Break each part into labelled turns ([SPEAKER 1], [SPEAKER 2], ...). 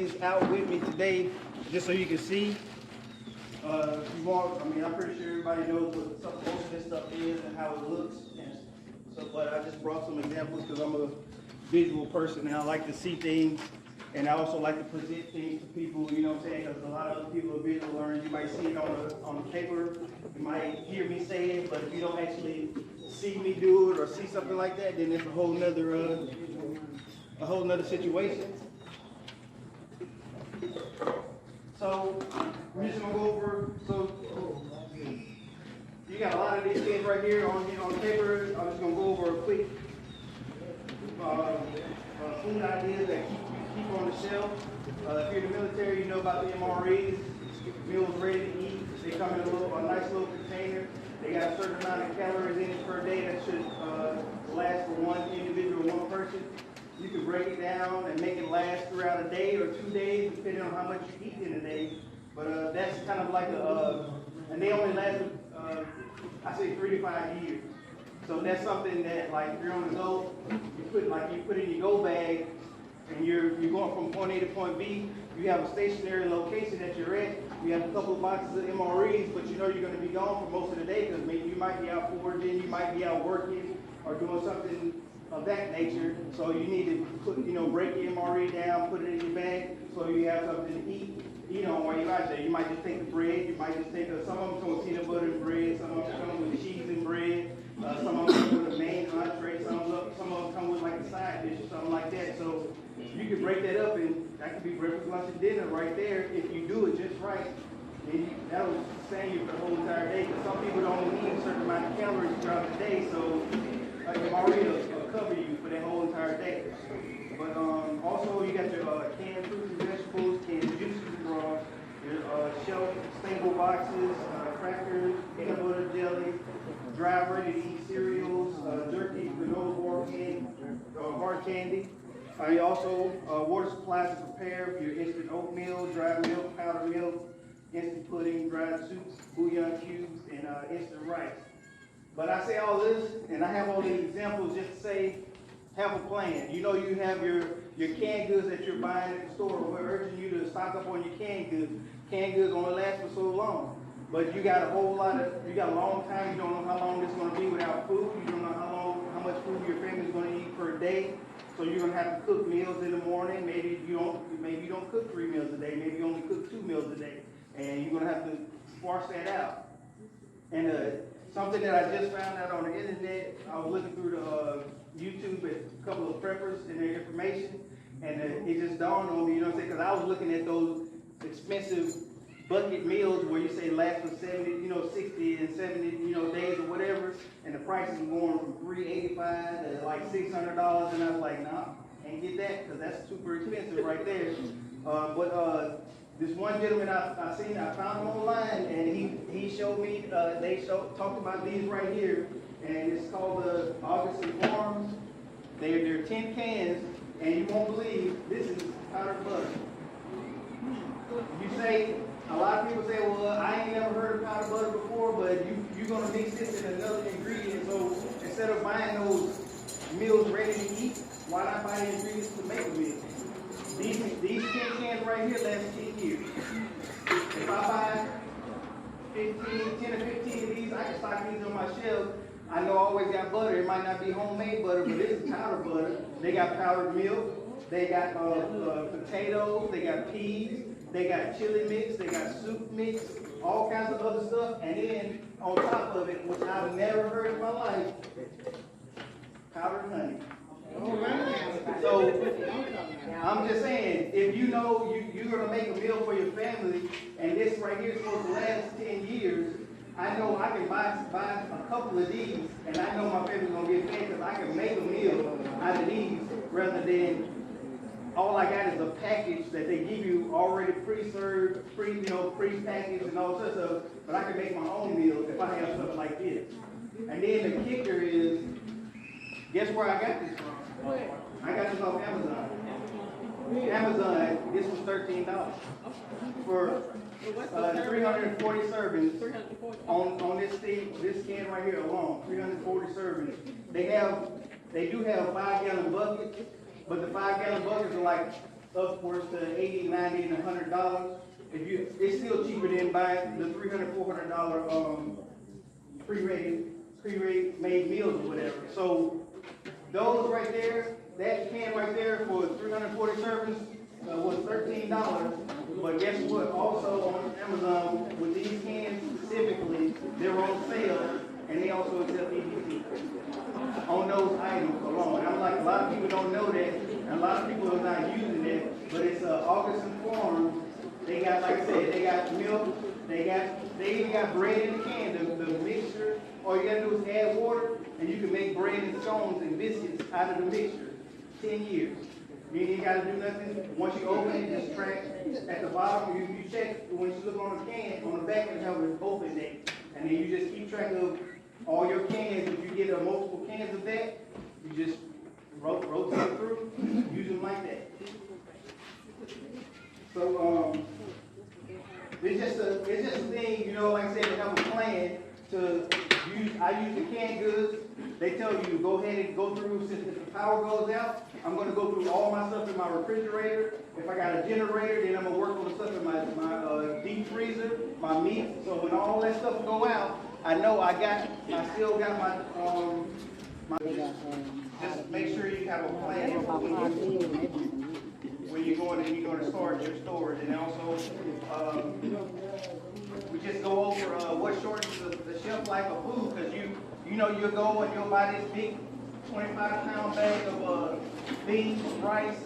[SPEAKER 1] this out with me today, just so you can see. If you want, I mean, I'm pretty sure everybody knows what most of this stuff is and how it looks. And so, but I just brought some examples because I'm a visual person and I like to see things. And I also like to present things to people, you know what I'm saying? Because a lot of other people are visual learners. You might see it on the paper. You might hear me say it, but if you don't actually see me do it or see something like that, then it's a whole nother situation. So we're just gonna go over. So you got a lot of these things right here on paper. I'm just gonna go over a quick food ideas that keep on the shelf. If you're in the military, you know about the MREs, meals ready to eat. They come in a nice little container. They got a certain amount of calories in it per day that should last for one individual, one person. You can break it down and make it last throughout a day or 2 days, depending on how much you eat in a day. But that's kind of like and they only last, I say 3 to 5 years. So that's something that, like, if you're on the go, you put in your go bag, and you're going from point A to point B. You have a stationary location that you're at. You have a couple of boxes of MREs, but you know you're going to be gone for most of the day because maybe you might be out foraging, you might be out working, or doing something of that nature. So you need to break your MRE down, put it in your bag, so you have something to eat on while you're out there. You might just take the bread. You might just take some of them come with peanut butter and bread. Some of them come with cheese and bread. Some of them come with a main entree. Some of them come with like a side dish or something like that. So you can break that up, and that could be breakfast, lunch, and dinner right there if you do it just right. And that'll sustain you for the whole entire day. Because some people don't need a certain amount of calories throughout the day, so your MRE will cover you for that whole entire day. But also you got your canned fruits and vegetables, canned juices and raw, your shelf stable boxes, crackers, peanut butter jelly, dry ready-to-eat cereals, jerky, granola bar, hard candy. You also water supplies to prepare your instant oatmeal, dry milk, powdered milk, instant pudding, dried soups, bouillon cubes, and instant rice. But I say all this, and I have all these examples just to say, have a plan. You know you have your canned goods that you're buying at the store. We're urging you to stock up on your canned goods. Canned goods only last for so long. But you got a long time. You don't know how long it's going to be without food. You don't know how much food your family's going to eat per day. So you're going to have to cook meals in the morning. Maybe you don't cook 3 meals a day. Maybe you only cook 2 meals a day. And you're going to have to sparse that out. And something that I just found out on the internet, I was looking through the YouTube at a couple of preppers and their information, and it just dawned on me, you know what I'm saying? Because I was looking at those expensive bucket meals where you say last for 60 and 70, days or whatever, and the prices were going from $385 to like $600, and I was like, nah, can't get that because that's super expensive right there. But this one gentleman I found him online, and he showed me, talked about these right here, and it's called the Augustin Farms. They're 10 cans, and you won't believe this is powdered butter. You say, a lot of people say, well, I ain't never heard of powdered butter before, but you're going to mix this in another ingredient. So instead of buying those meals ready to eat, why not buy the ingredients to make a meal? These 10 cans right here last 10 years. If I buy 10 or 15 of these, I can stock these on my shelf. I know I always got butter. It might not be homemade butter, but this is powdered butter. They got powdered milk. They got potatoes. They got peas. They got chili mix. They got soup mix. All kinds of other stuff. And then on top of it, which I've never heard in my life, powdered honey. So I'm just saying, if you know you're going to make a meal for your family, and this right here is supposed to last 10 years, I know I can buy a couple of these, and I know my family's going to get fed because I can make a meal out of these rather than all I got is a package that they give you already pre-served, pre-packaged and all sorts of stuff, but I can make my own meal if I have something like this. And then the kicker is, guess where I got this from? I got this off Amazon. Amazon, this was $13 for 340 servings on this can right here alone. 340 servings. They do have 5-gallon buckets, but the 5-gallon buckets are like upwards to 80, 90, and $100. It's still cheaper than buying the $300, $400 pre-made meals or whatever. So those right there, that can right there for 340 servings was $13. But guess what? Also on Amazon, with these cans specifically, they're on sale, and they also accept EBT on those items alone. And I'm like, a lot of people don't know that, and a lot of people are not using it, but it's Augustin Farms. They got, like I said, they got milk, they even got bread in the can, the mixture. All you gotta do is add water, and you can make bread and scones and biscuits out of the mixture. 10 years. You ain't gotta do nothing. Once you open it, just track at the bottom. You check when you look on the can, on the back, it has an open date, and then you just keep track of all your cans. If you get multiple cans of that, you just rotate through, use them like that. So it's just a thing, you know, like I said, to have a plan to use. I use the canned goods. They tell you go ahead and go through, since if the power goes out, I'm going to go through all my stuff in my refrigerator. If I got a generator, then I'm going to work on the stuff in my deep freezer, my meat. So when all that stuff go out, I know I still got my just make sure you have a plan when you're going to start your storage. And also, we just go over what shortens the shelf life of food, because you know you'll go and you'll buy this big 25-pound bag of beans, rice,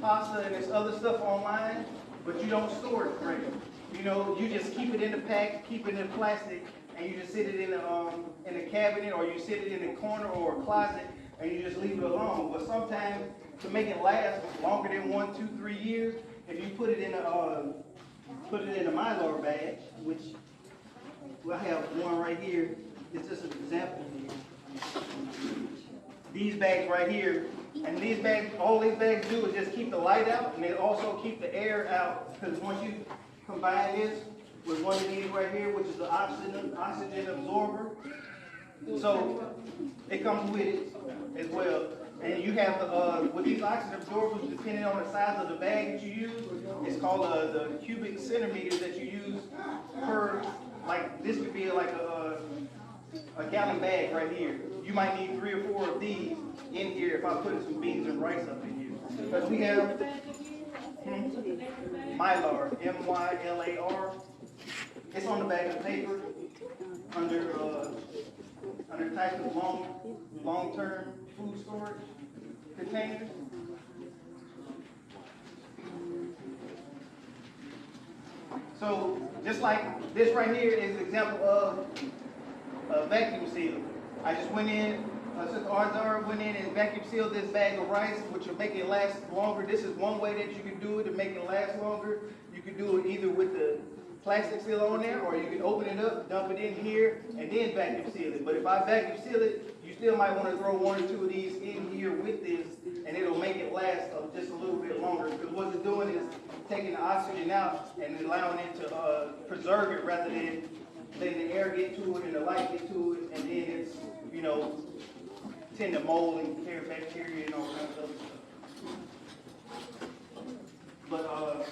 [SPEAKER 1] pasta, and this other stuff online, but you don't store it correctly. You know, you just keep it in the pack, keep it in plastic, and you just sit it in a cabinet, or you sit it in a corner or a closet, and you just leave it alone. But sometimes, to make it last longer than 1, 2, 3 years, if you put it in a Mylar bag, which I have one right here. It's just an example. These bags right here, and these bags, all these bags do is just keep the light out, and they also keep the air out, because once you combine this with one of these right here, which is the oxygen absorber, so it comes with it as well. And you have with these oxygen absorbers, depending on the size of the bag that you use, it's called the cubic centimeters that you use per, like this could be like a gallon bag right here. You might need 3 or 4 of these in here if I put some beans and rice up in here. Because we have Mylar, M-Y-L-A-R. It's on the back of the paper under type of long-term food storage containers. So just like this right here is an example of a vacuum seal. I just went in, Sister Arzara went in and vacuum sealed this bag of rice, which will make it last longer. This is one way that you can do it to make it last longer. You can do it either with the plastic seal on there, or you can open it up, dump it in here, and then vacuum seal it. But if I vacuum seal it, you still might want to throw 1 or 2 of these in here with this, and it'll make it last just a little bit longer. Because what it's doing is taking the oxygen out and allowing it to preserve it, rather than letting the air get to it and the light get to it, and then it's, you know, tend to mold and carry bacteria and all kinds of other stuff. But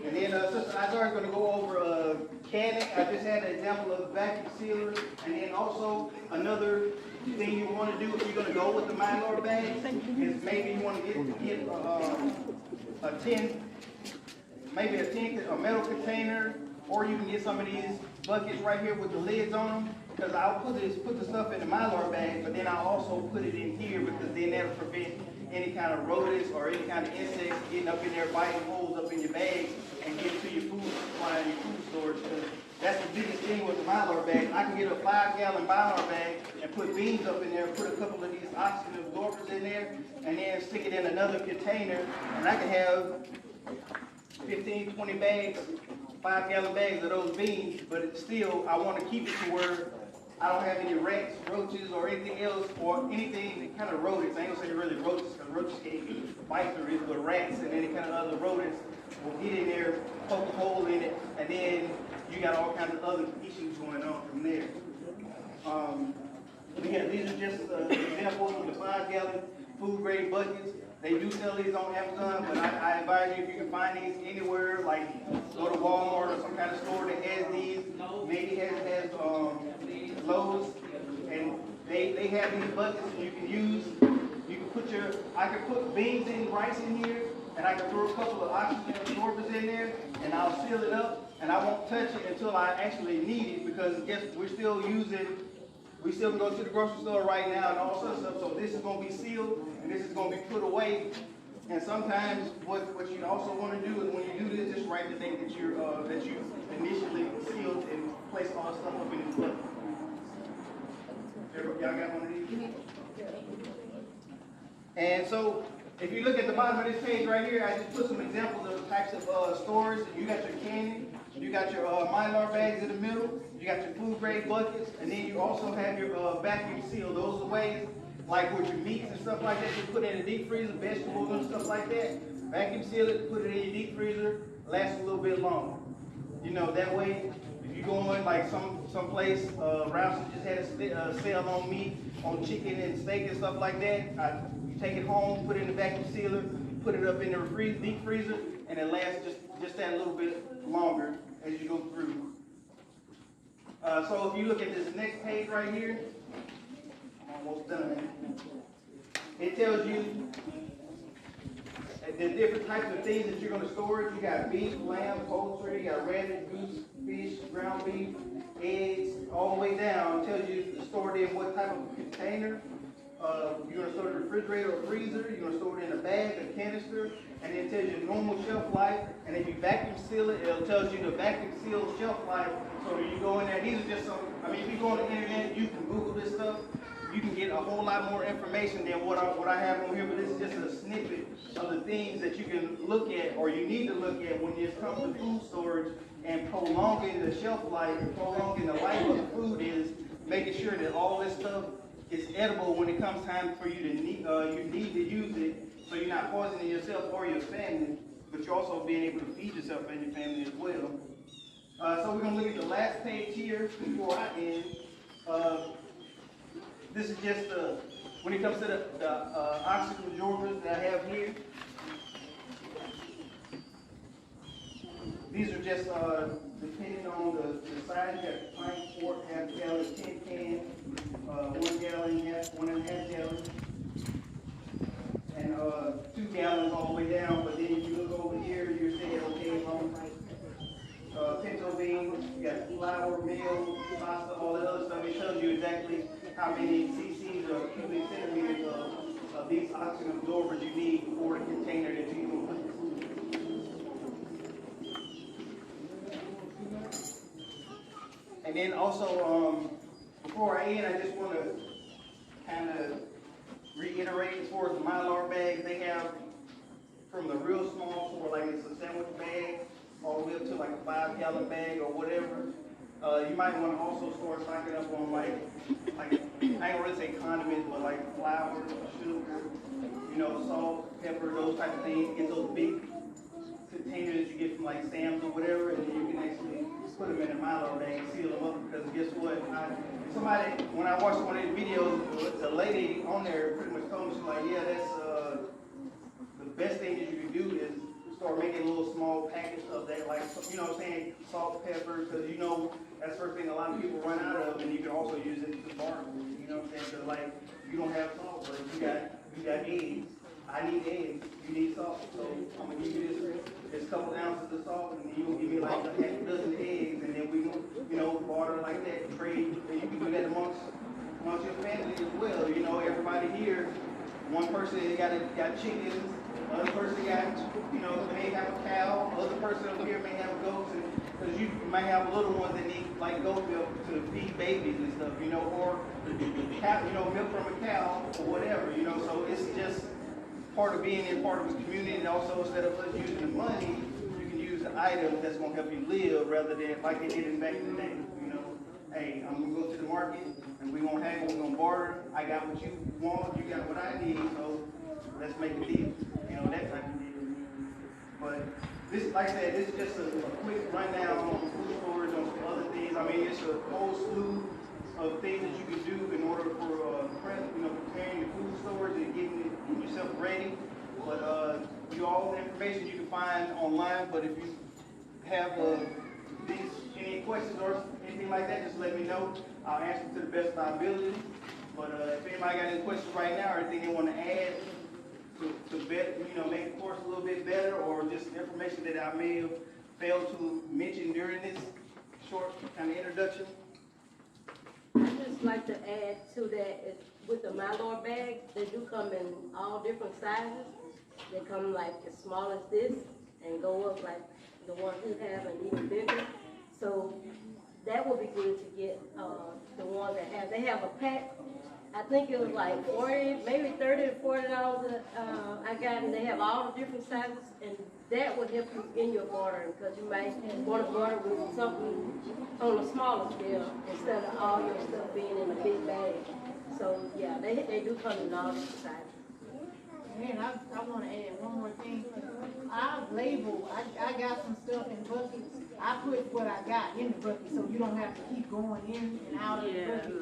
[SPEAKER 1] and then Sister Isaiah is going to go over canning. I just had an example of vacuum sealer, and then also another thing you want to do if you're going to go with the Mylar bag is maybe you want to get a tin, a metal container, or you can get some of these buckets right here with the lids on them. Because I'll put the stuff in the Mylar bag, but then I'll also put it in here, because then that'll prevent any kind of rodents or any kind of insects getting up in there, biting holes up in your bags and getting to your food supply and your food storage. Because that's the biggest thing with the Mylar bag. I can get a 5-gallon Mylar bag and put beans up in there, put a couple of these oxygen absorbers in there, and then stick it in another container, and I can have 15, 20 bags, 5-gallon bags of those beans, but it's still, I want to keep it to where I don't have any rats, roaches, or anything else, or anything that kind of rodents. I ain't gonna say really roaches, because roaches can't bite through it, but rats and any kind of other rodents will get in there, poke a hole in it, and then you got all kinds of other issues going on from there. These are just examples of the 5-gallon food grade buckets. They do sell these on Amazon, but I advise you if you can find these anywhere, like go to Walmart or some kind of store that has these. Maybe has Lowe's, and they have these buckets that you can use. You can put I can put beans and rice in here, and I can throw a couple of oxygen absorbers in there, and I'll seal it up, and I won't touch it until I actually need it, because guess we still can go to the grocery store right now and all sorts of stuff. So this is going to be sealed, and this is going to be put away. And sometimes what you also want to do is when you do this, just write the date that you initially sealed and placed all the stuff up in this bucket. Y'all got one of these? And so if you look at the bottom of this page right here, I just put some examples of the types of stores. You got your candy, you got your Mylar bags in the middle, you got your food grade buckets, and then you also have your vacuum seal. Those are ways, like with your meats and stuff like that, you put in a deep freezer, vegetables and stuff like that. Vacuum seal it, put it in your deep freezer, lasts a little bit longer. You know, that way, if you go in like some place, Rouse's just had a sale on meat, on chicken and steak and stuff like that. You take it home, put it in the vacuum sealer, put it up in the deep freezer, and it lasts just that little bit longer as you go through. So if you look at this next page right here, I'm almost done. It tells you the different types of things that you're going to store. You got beef, lamb, poultry, you got rabbit, goose, fish, ground beef, eggs, all the way down. It tells you to store it in what type of container. You're going to store it in a refrigerator or freezer. You're going to store it in a bag, a canister, and it tells you normal shelf life. And if you vacuum seal it, it'll tell you the vacuum seal shelf life. So when you go in there, these are just some, if you go on the internet, you can Google this stuff. You can get a whole lot more information than what I have on here, but this is just a snippet of the things that you can look at, or you need to look at when it comes to food storage and prolonging the shelf life, and prolonging the life of the food, is making sure that all this stuff is edible when it comes time for you to need to use it, so you're not poisoning yourself or your family, but you're also being able to feed yourself and your family as well. So we're going to look at the last page here before I end. This is just when it comes to the oxygen absorbers that I have here. These are just depending on the size. You got pint, quart, half gallon, tin can, 1 gallon, 1.5 gallon, and 2 gallons all the way down. But then if you look over here, you're saying, okay, pinto beans, you got flour, meal, pasta, all that other stuff. It tells you exactly how many cc's or cubic centimeters of these oxygen absorbers you need for the container that you're going to put the food in. And then also, before I end, I just want to kind of reiterate as far as the Mylar bags. They have from the real small, for like it's a sandwich bag, all the way up to like a 5-gallon bag or whatever. You might want to also start stocking up on like I ain't gonna really say condiments, but like flour, sugar, salt, pepper, those type of things. Get those big containers that you get from like Sam's or whatever, and then you can actually put them in a Mylar bag and seal them up. Because guess what? When I watched one of these videos, the lady on there pretty much told me, she's like, yeah, that's the best thing that you can do is start making little small packets of that, like, salt, pepper, because that's the first thing a lot of people run out of, and you can also use it to bar food, because like, you don't have salt, but you got eggs. I need eggs, you need salt, so I'm going to give you this couple ounces of salt, and then you're going to give me like a half dozen eggs, and then we going barter like that, trade, and you can do that amongst your family as well. Everybody here, one person got chickens, other person got, may have a cow, other person over here may have goats, because you might have little ones that need like goat milk to feed babies and stuff, or milk from a cow or whatever, so it's just part of being in part of the community, and also instead of us using the money, you can use the items that's going to help you live rather than like they did back in the day, Hey, I'm going to go to the market, and we're going to hang, we're going to barter. I got what you want, you got what I need, so let's make a deal. That type of deal. But this, like I said, this is just a quick rundown on food storage, on some other things. It's a whole slew of things that you can do in order for preparing your food storage and getting yourself ready. But all the information you can find online. But if you have any questions or anything like that, just let me know. I'll answer to the best of my ability. But if anybody got any questions right now or anything they want to add to better, make the course a little bit better, or just information that I may have failed to mention during this short kind of introduction.
[SPEAKER 2] I'd just like to add to that, with the Mylar bags, they do come in all different sizes. They come like as small as this and go up like the ones we have and even bigger. So that would be good to get the ones that have. They have a pack. I think it was like 40, maybe 30 to $40 I got, and they have all the different sizes, and that would help you in your bartering, because you might want to barter with something on a smaller scale instead of all your stuff being in a big bag. So yeah, they do come in all different sizes.
[SPEAKER 3] Man, I want to add one more thing. I label, I got some stuff in buckets. I put what I got in the bucket, so you don't have to keep going in and out of the bucket.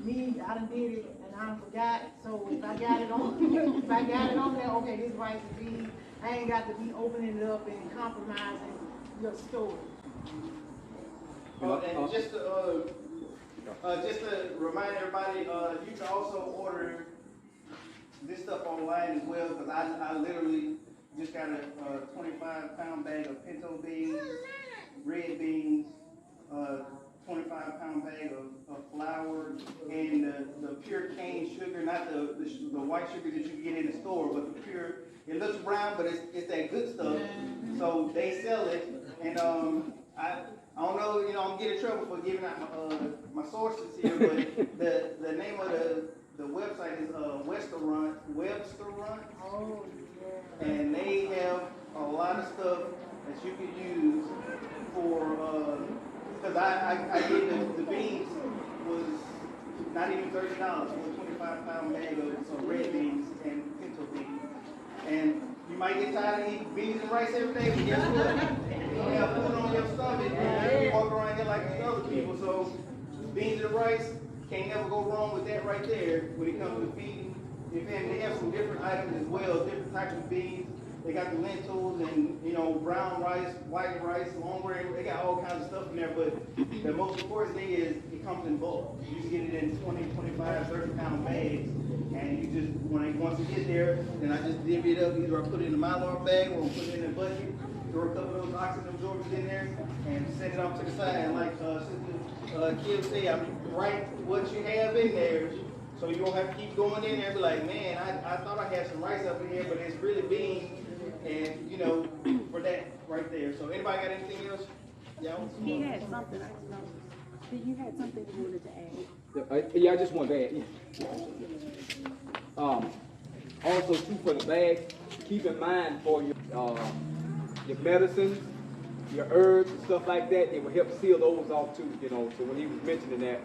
[SPEAKER 3] Me, I done did it and I done forgot. So if I got it on, there, okay, this rice is beans. I ain't got to be opening it up and compromising your story.
[SPEAKER 1] And just to remind everybody, you can also order this stuff online as well, because I literally just got a 25-pound bag of pinto beans, red beans, 25-pound bag of flour, and the pure cane sugar, not the white sugar that you get in the store, but the pure. It looks brown, but it's that good stuff. So they sell it, and I don't know, I'm getting in trouble for giving out my sources here, but the name of the website is Websterrun.
[SPEAKER 3] Oh, yeah.
[SPEAKER 1] And they have a lot of stuff that you could use for. Because I did the beans was not even $30 for a 25-pound bag of some red beans and pinto beans. And you might get tired of eating beans and rice every day, but guess what? You don't have food on your stomach, and you walk around here like these other people. So beans and rice, can't never go wrong with that right there when it comes to feeding your family. They have some different items as well, different types of beans. They got the lentils and, brown rice, white rice, long grain. They got all kinds of stuff in there, but the most important thing is it comes in bulk. You can get it in 20, 25, 30-pound bags. And you just, once you get there, then I just divvy it up. Either I put it in a Mylar bag or I put it in a bucket, throw a couple of those oxygen absorbers in there, and set it off to the side. And like Sister Kim said, write what you have in there, so you don't have to keep going in there and be like, man, I thought I had some rice up in here, but it's really beans. And, for that right there. So anybody got anything else? Yeah.
[SPEAKER 4] He had something. You had something you wanted to add.
[SPEAKER 5] Yeah, I just wanted to add. Also, too, for the bag, keep in mind for your medicines, your herbs and stuff like that, it will help seal those off too. So when he was mentioning that,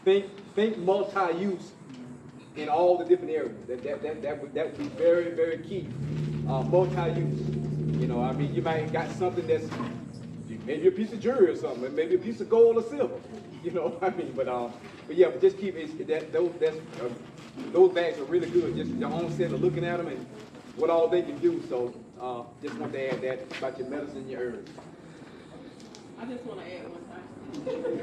[SPEAKER 5] think multi-use in all the different areas. That would be very, very key. Multi-use. You might have got something that's maybe a piece of jewelry or something, maybe a piece of gold or silver. But just keep it. Those bags are really good. Just your own sense of looking at them and what all they can do. So just want to add that about your medicine and your herbs.
[SPEAKER 6] I just want to add one thing.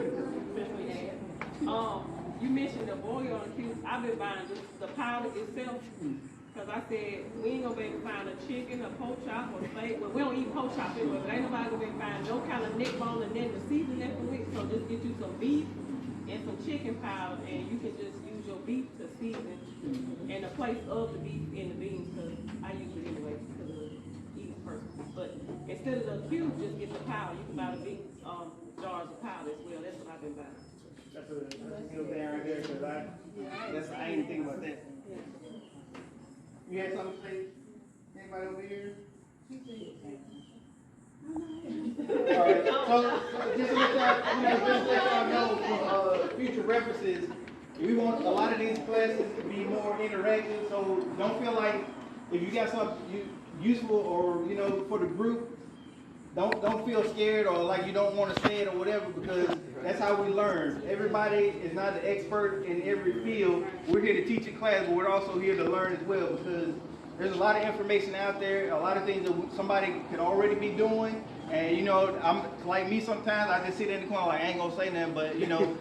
[SPEAKER 6] You mentioned the boil on the cubes. I've been buying the powder itself, because I said we ain't gonna be able to find a chicken, a pork chop, or steak. Well, we don't eat pork chop anyway, but ain't nobody gonna be able to find no kind of neck bone and then the season that for it. So just get you some beef and some chicken powder, and you can just use your beef to season in the place of the beef and the beans, because I use it anyway because of eating purposes. But instead of the cubes, just get the powder. You can buy the big jars of powder as well. That's what I've been buying.
[SPEAKER 1] That's a good thing right there, because I ain't think about that. You had something to say? Anybody over here? All right. So just to let y'all know for future references, we want a lot of these classes to be more interactive. So don't feel like if you got something useful or for the group, don't feel scared or like you don't want to say it or whatever, because that's how we learn. Everybody is not an expert in every field. We're here to teach in class, but we're also here to learn as well, because there's a lot of information out there, a lot of things that somebody could already be doing. And you know, I'm like me sometimes, I just sit in the corner like I ain't gonna say nothing, but you know,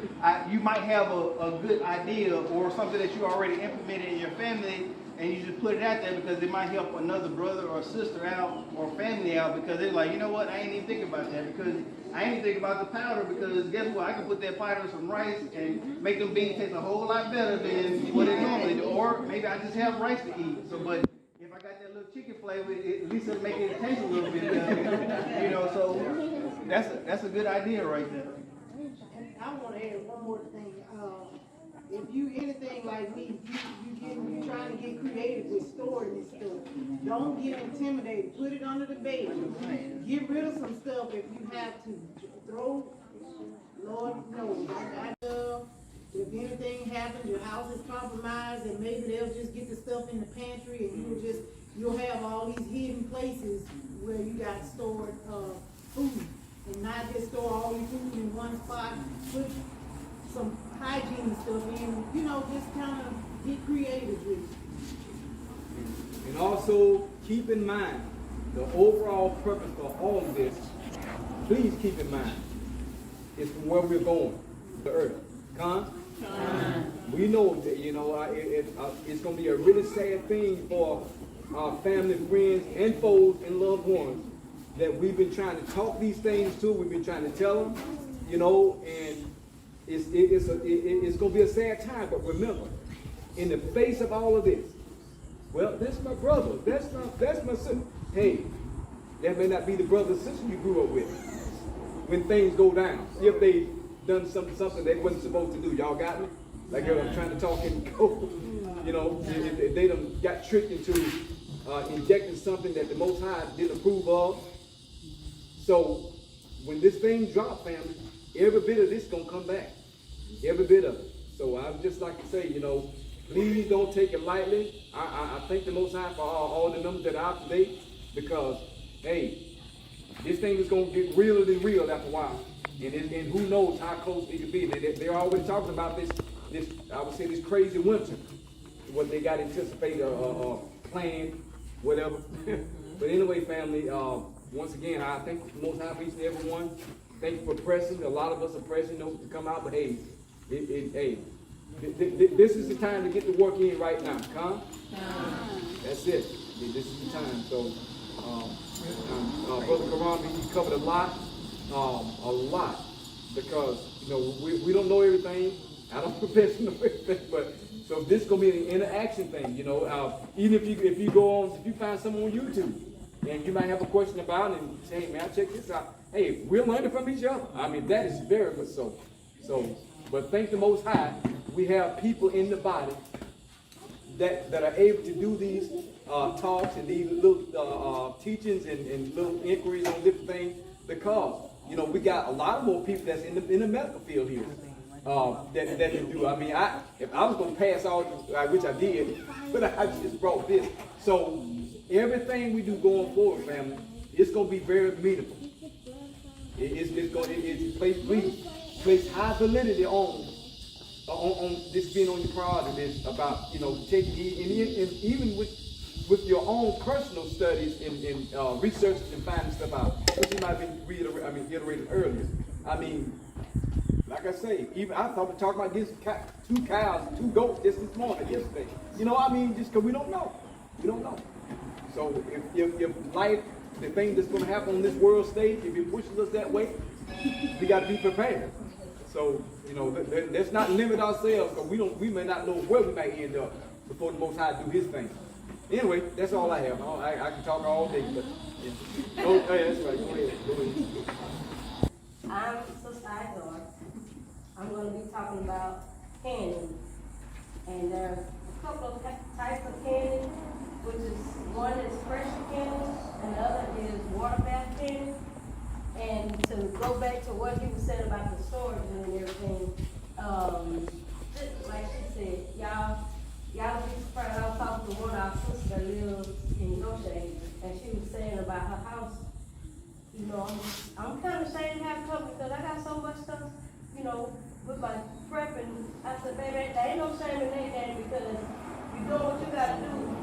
[SPEAKER 1] you might have a good idea or something that you already implemented in your family, and you just put it out there because it might help another brother or sister out or family out, because they're like, you know what, I ain't even thinking about that, because I ain't even thinking about the powder, because guess what, I can put that powder in some rice and make them beans taste a whole lot better than what they normally do, or maybe I just have rice to eat. So, but if I got that little chicken flavor, at least it'll make it taste a little bit better, you know. So that's a good idea right there.
[SPEAKER 3] I want to add one more thing. If you anything like me, you trying to get creative with storing this stuff. Don't get intimidated. Put it under the bed. Get rid of some stuff if you have to. Throw, Lord knows. If anything happens, your house is compromised, and maybe they'll just get the stuff in the pantry, and you'll have all these hidden places where you got stored food, and not just store all your food in one spot. Put some hygiene stuff in, you know, just kind of get creative with it.
[SPEAKER 5] And also keep in mind the overall purpose for all of this. Please keep in mind is from where we're going, the earth. We know that, you know, it's going to be a really sad thing for our family, friends, and foes and loved ones that we've been trying to talk these things to. We've been trying to tell them, you know, and it's going to be a sad time. But remember, in the face of all of this, well, that's my brother, that's my sister. Hey, that may not be the brother or sister you grew up with when things go down. If they done something they wasn't supposed to do. Y'all got me? Like I'm trying to talk and go. You know, if they done got tricked into injecting something that the Most High didn't approve of. So when this thing drop, family, every bit of this gonna come back. Every bit of it. So I would just like to say, you know, please don't take it lightly. I thank the Most High for all the numbers that are out today, because hey, this thing is gonna get realer than real after a while. And who knows how close it could be. They're always talking about this, I would say, this crazy winter, what they got anticipated or planned, whatever. But anyway, family, once again, I thank the Most High for each and every one. Thank you for pressing. A lot of us are pressing, you know, to come out, but hey, this is the time to get the work in right now. That's it. This is the time. So, Brother Karan, he covered a lot, because you know we don't know everything. I don't profess to know everything, but so this is gonna be an interaction thing. You know, even if you go on, if you find someone on YouTube and you might have a question about it and say, hey man, check this out. Hey, we're learning from each other. I mean, that is very much so. But thank the Most High, we have people in the body that are able to do these talks and these little teachings and little inquiries on different things, because you know we got a lot more people that's in the medical field here that can do. I mean, if I was going to pass all, which I did, but I just brought this. So everything we do going forward, family, it's going to be very meaningful. It's place high validity on this being on your priority list about, you know, taking and even with your own personal studies and researches and finding stuff out, which you might have been reiterated earlier. I mean, like I say, even I thought we talked about this 2 cows, 2 goats just this morning, yesterday. You know, I mean, just because we don't know. So if life, the thing that's going to happen on this world stage, if it pushes us that way, we got to be prepared. So, you know, let's not limit ourselves, because we may not know where we might end up before the Most High do His thing. Anyway, that's all I have. I can talk all day, but yeah. Oh, yeah, that's right. Go ahead.
[SPEAKER 2] I'm Sister Idor. I'm going to be talking about canning. And there's a couple of types of canning, which is one is pressure canning, and the other is water bath canning. And to go back to what he was saying about the storage and everything, just like she said, y'all be surprised. I was talking to one of our sisters that lives in Goshen, and she was saying about her house. you know, I'm kind of ashamed to have company because I got so much stuff, you know, with my prep, and I said, baby, there ain't no shame in that because you doing what you gotta do.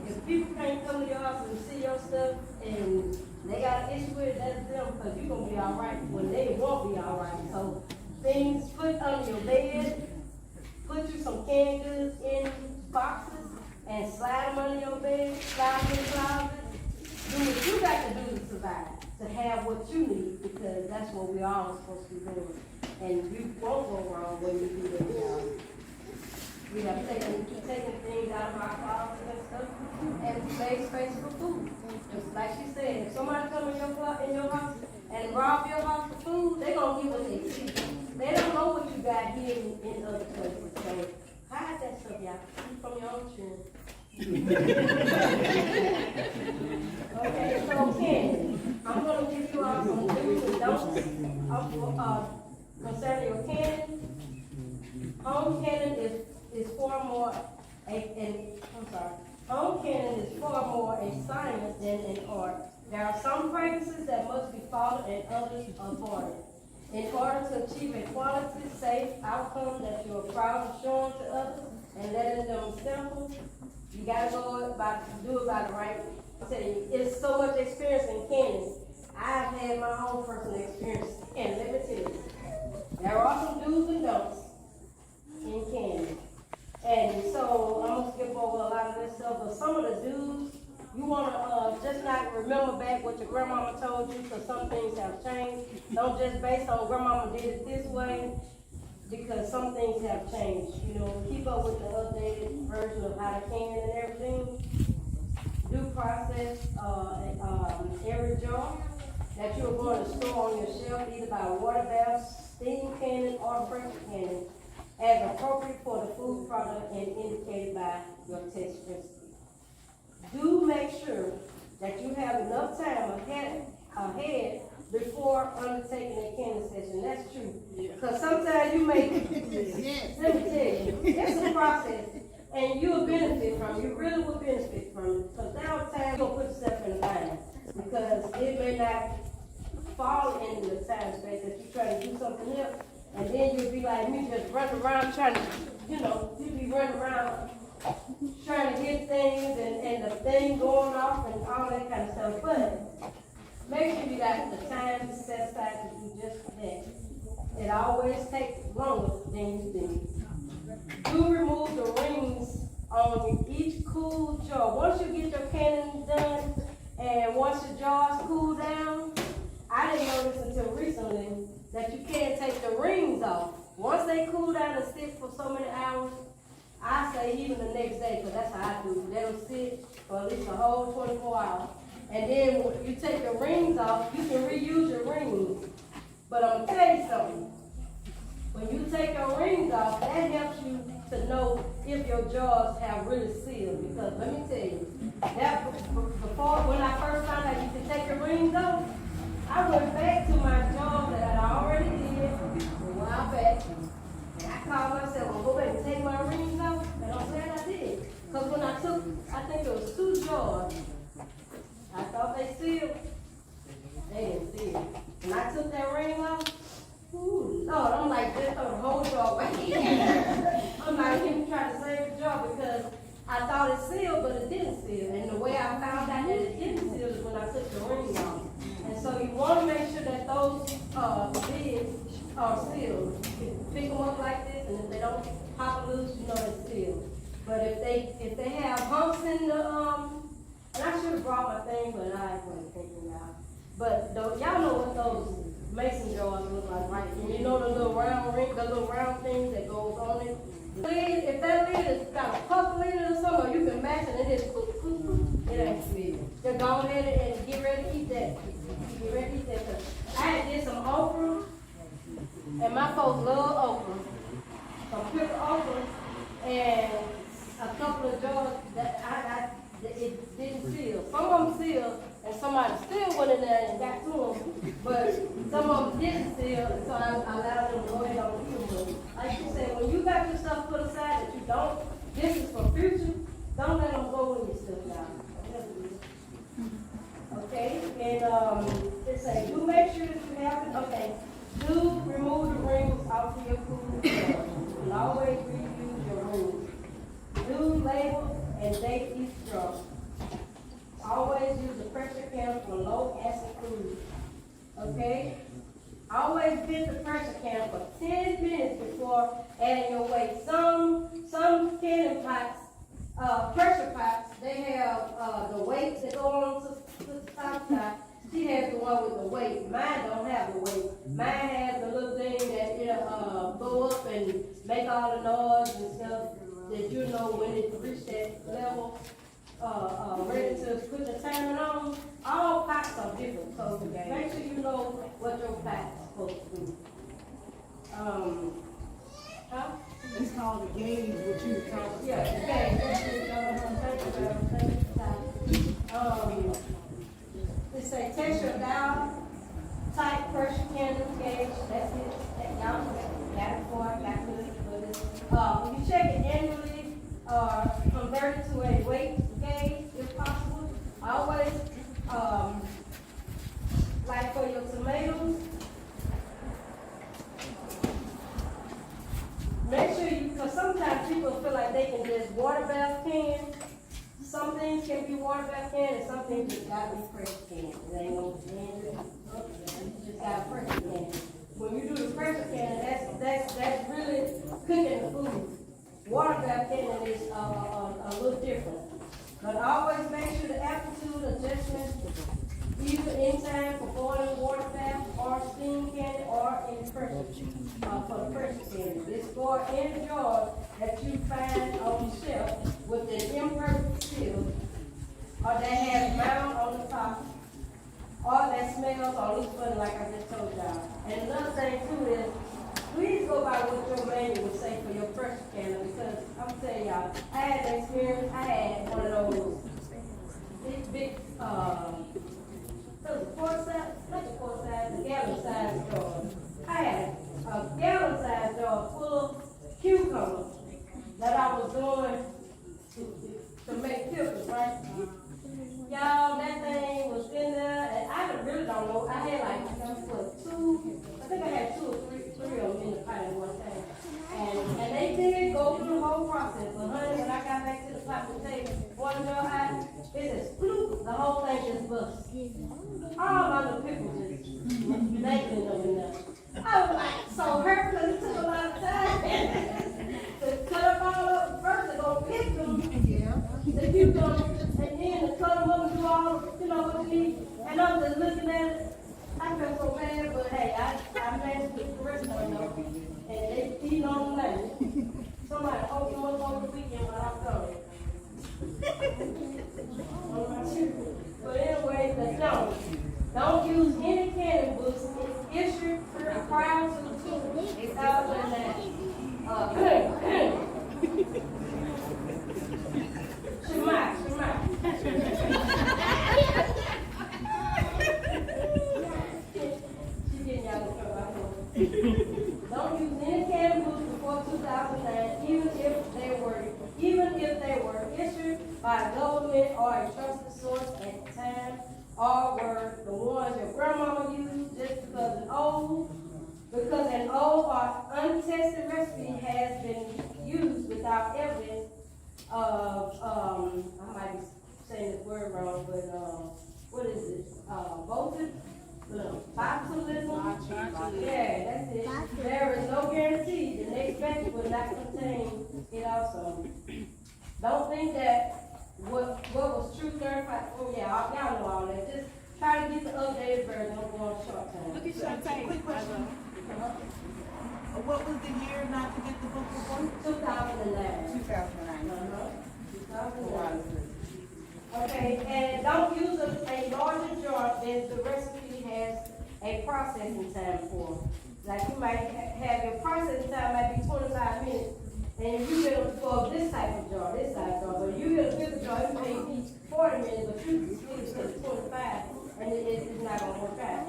[SPEAKER 2] If people can't come to your house and see your stuff and they got an issue with it, that's them, because you're gonna be all right when they won't be all right. So things put under your bed, put you some canned goods in boxes and slide them under your bed, slide them in the closet. Do what you got to do to survive, to have what you need, because that's what we all supposed to be doing. And you won't go wrong when you do that job. We have taken things out of our closet and stuff and made space for food. Just like she said, if somebody come in your house and rob your house for food, they gonna give what they see. They don't know what you got here in other places. So hide that stuff, y'all. Keep from your own children. Okay, so Ken, I'm gonna give you all some do's and don'ts concerning your canning. Home canning is far more home canning is far more a science than an art. There are some practices that must be followed and others avoided. In order to achieve a quality, safe outcome that you are proud of showing to others and letting them sample, you gotta do it by the right way. I tell you, it's so much experience in canning. I've had my own personal experience, and let me tell you, there are some do's and don'ts in canning. And so I'm gonna skip over a lot of this stuff, but some of the do's, you wanna just not remember back what your grandmama told you, because some things have changed. Don't just base on grandmama did it this way, because some things have changed. You know, keep up with the updated version of how to can and everything. Due process, every jar that you're going to store on your shelf, either by water bath, steam canning, or pressure canning, as appropriate for the food product and indicated by your test recipe. Do make sure that you have enough time ahead before undertaking a canning session. That's true. Because sometimes you may, let me tell you, it's a process. And you'll benefit from it. You really will benefit from it. Because downtime, you'll put yourself in a bind. Because it may not fall into the time space that you're trying to do something else. And then you'll be like me, just running around trying to, you'll be running around trying to get things and the thing going off and all that kind of stuff. But make sure you got the time to set aside to do just that. It always takes longer than you think. Do remove the rings on each cool jar. Once you get your canning done and once your jars cool down, I didn't know this until recently, that you can't take the rings off. Once they cool down and sit for so many hours, I say even the next day, because that's how I do. Let them sit for at least a whole 24 hours. And then when you take the rings off, you can reuse your rings. But I'm going to tell you something. When you take your rings off, that helps you to know if your jars have really sealed. Because let me tell you, that before, when I first found out you could take your rings off, I went back to my job that I already did a while back. And I called myself, well, go back and take my rings off. And I'm glad I did. Because when I took, I think it was 2 jars, I thought they sealed. They didn't seal. When I took that ring off, ooh, Lord, I'm like, just throw the whole jar away. I'm like, even trying to save the jar because I thought it sealed, but it didn't seal. And the way I found out that it didn't seal is when I took the ring off. And so you want to make sure that those lids are sealed. You pick them up like this, and if they don't pop loose, you know it's sealed. But if they have humps in the and I should have brought my thing, but I wasn't thinking about. But y'all know what those mason jars look like, right? And you know the little round ring, the little round thing that goes on it. If that lid has got a puff lid or something, or you can match it, and it is it ain't sealed. Just go ahead and get ready to eat that. Get ready to eat that. Cause I did some okra, and my folks love okra. Some pickled okra, and a couple of jars that it didn't seal. Some of them sealed, and somebody still went in there and got to them, but some of them didn't seal, so I allowed them to go ahead and eat them. Like you said, when you got your stuff put aside that you don't, this is for future, don't let them go when you still down. Okay, and It say, do make sure that you have it, okay. Do remove the rings off of your food straws. And always reuse your rings. Do label and date each straw. Always use a pressure can for low acid food. Okay? Always get the pressure can for 10 minutes before adding your weight. Some canning pots, pressure pots, they have the weights that go on to the top side. She has the one with the weight. Mine don't have the weight. Mine has the little thing that it'll go up and make all the noise and stuff that you know when it reach that level, ready to put the timer on. All pots are different, so make sure you know what your pot is supposed to do.
[SPEAKER 3] It's called a gauge, what you were talking about.
[SPEAKER 2] Yeah, okay, it say test your dial, type pressure candle gauge, that's it. Y'all got it for it, got it for this. When you check it annually, convert it to a weight gauge if possible. Always, like for your tomatoes, make sure you, because sometimes people feel like they can just water bath can. Some things can be water bath can, and some things just gotta be pressure can. It ain't no can, you just got a pressure can. When you do the pressure can, that's really cooking the food. Water bath can is a little different. But always make sure the amplitude adjustment, either in time for boiling water bath or steam candy or in pressure, for the pressure candy. It's for in jars that you find on the shelf with an imperfect seal, or that has mound on the top, or that smells or looks funny like I just told y'all. And another thing too is, please go by what your manual would say for your pressure canner, because I'm telling y'all, I had an experience. I had one of those big the gallon size jar. I had a gallon size jar full of cucumbers that I was doing to make pickles, right? Y'all, that thing was in there, and I really don't know. I had like, I think I had two or three of them in the pot at one time. And they did go through the whole process. But honey, when I got back to the pot to take one jar, it just flew. The whole thing just bust. All my little pickles just dangling over there. I was like so hurt because it took a lot of time to cut up all of them. First, they're going to pick them. The cucumbers, and then to cut them up and do all, what you need. And I'm just looking at it. I felt so bad, but hey, I managed to get the rest of them though. And they eating on the land. Somebody opened one over the weekend when I'm gone. But anyway, don't use any canning books. It's issued prior to 2009. Shema. Don't use any canning books before 2009, even if they were issued by a government or a trusted source at the time, or were the ones your grandmama used just because an old or untested recipe has been used without evidence of, I might be saying this word wrong, but what is it? Botulism? Yeah, that's it. There is no guarantee the next batch will not contain it also. Don't think that what was true 35, y'all know all that. Just try to get the updated version on one short time.
[SPEAKER 6] Look at your tape.
[SPEAKER 3] Quick question. What was the year not to get the book report?
[SPEAKER 2] 2009.
[SPEAKER 3] 2009.
[SPEAKER 2] 2009. Okay, and don't use a larger jar than the recipe has a processing time for. Like you might have your processing time might be 25 minutes, and you get it for this type of jar, this size jar. But you get a bigger jar, it may be 40 minutes, but you can split it to 25, and it's not going to work out.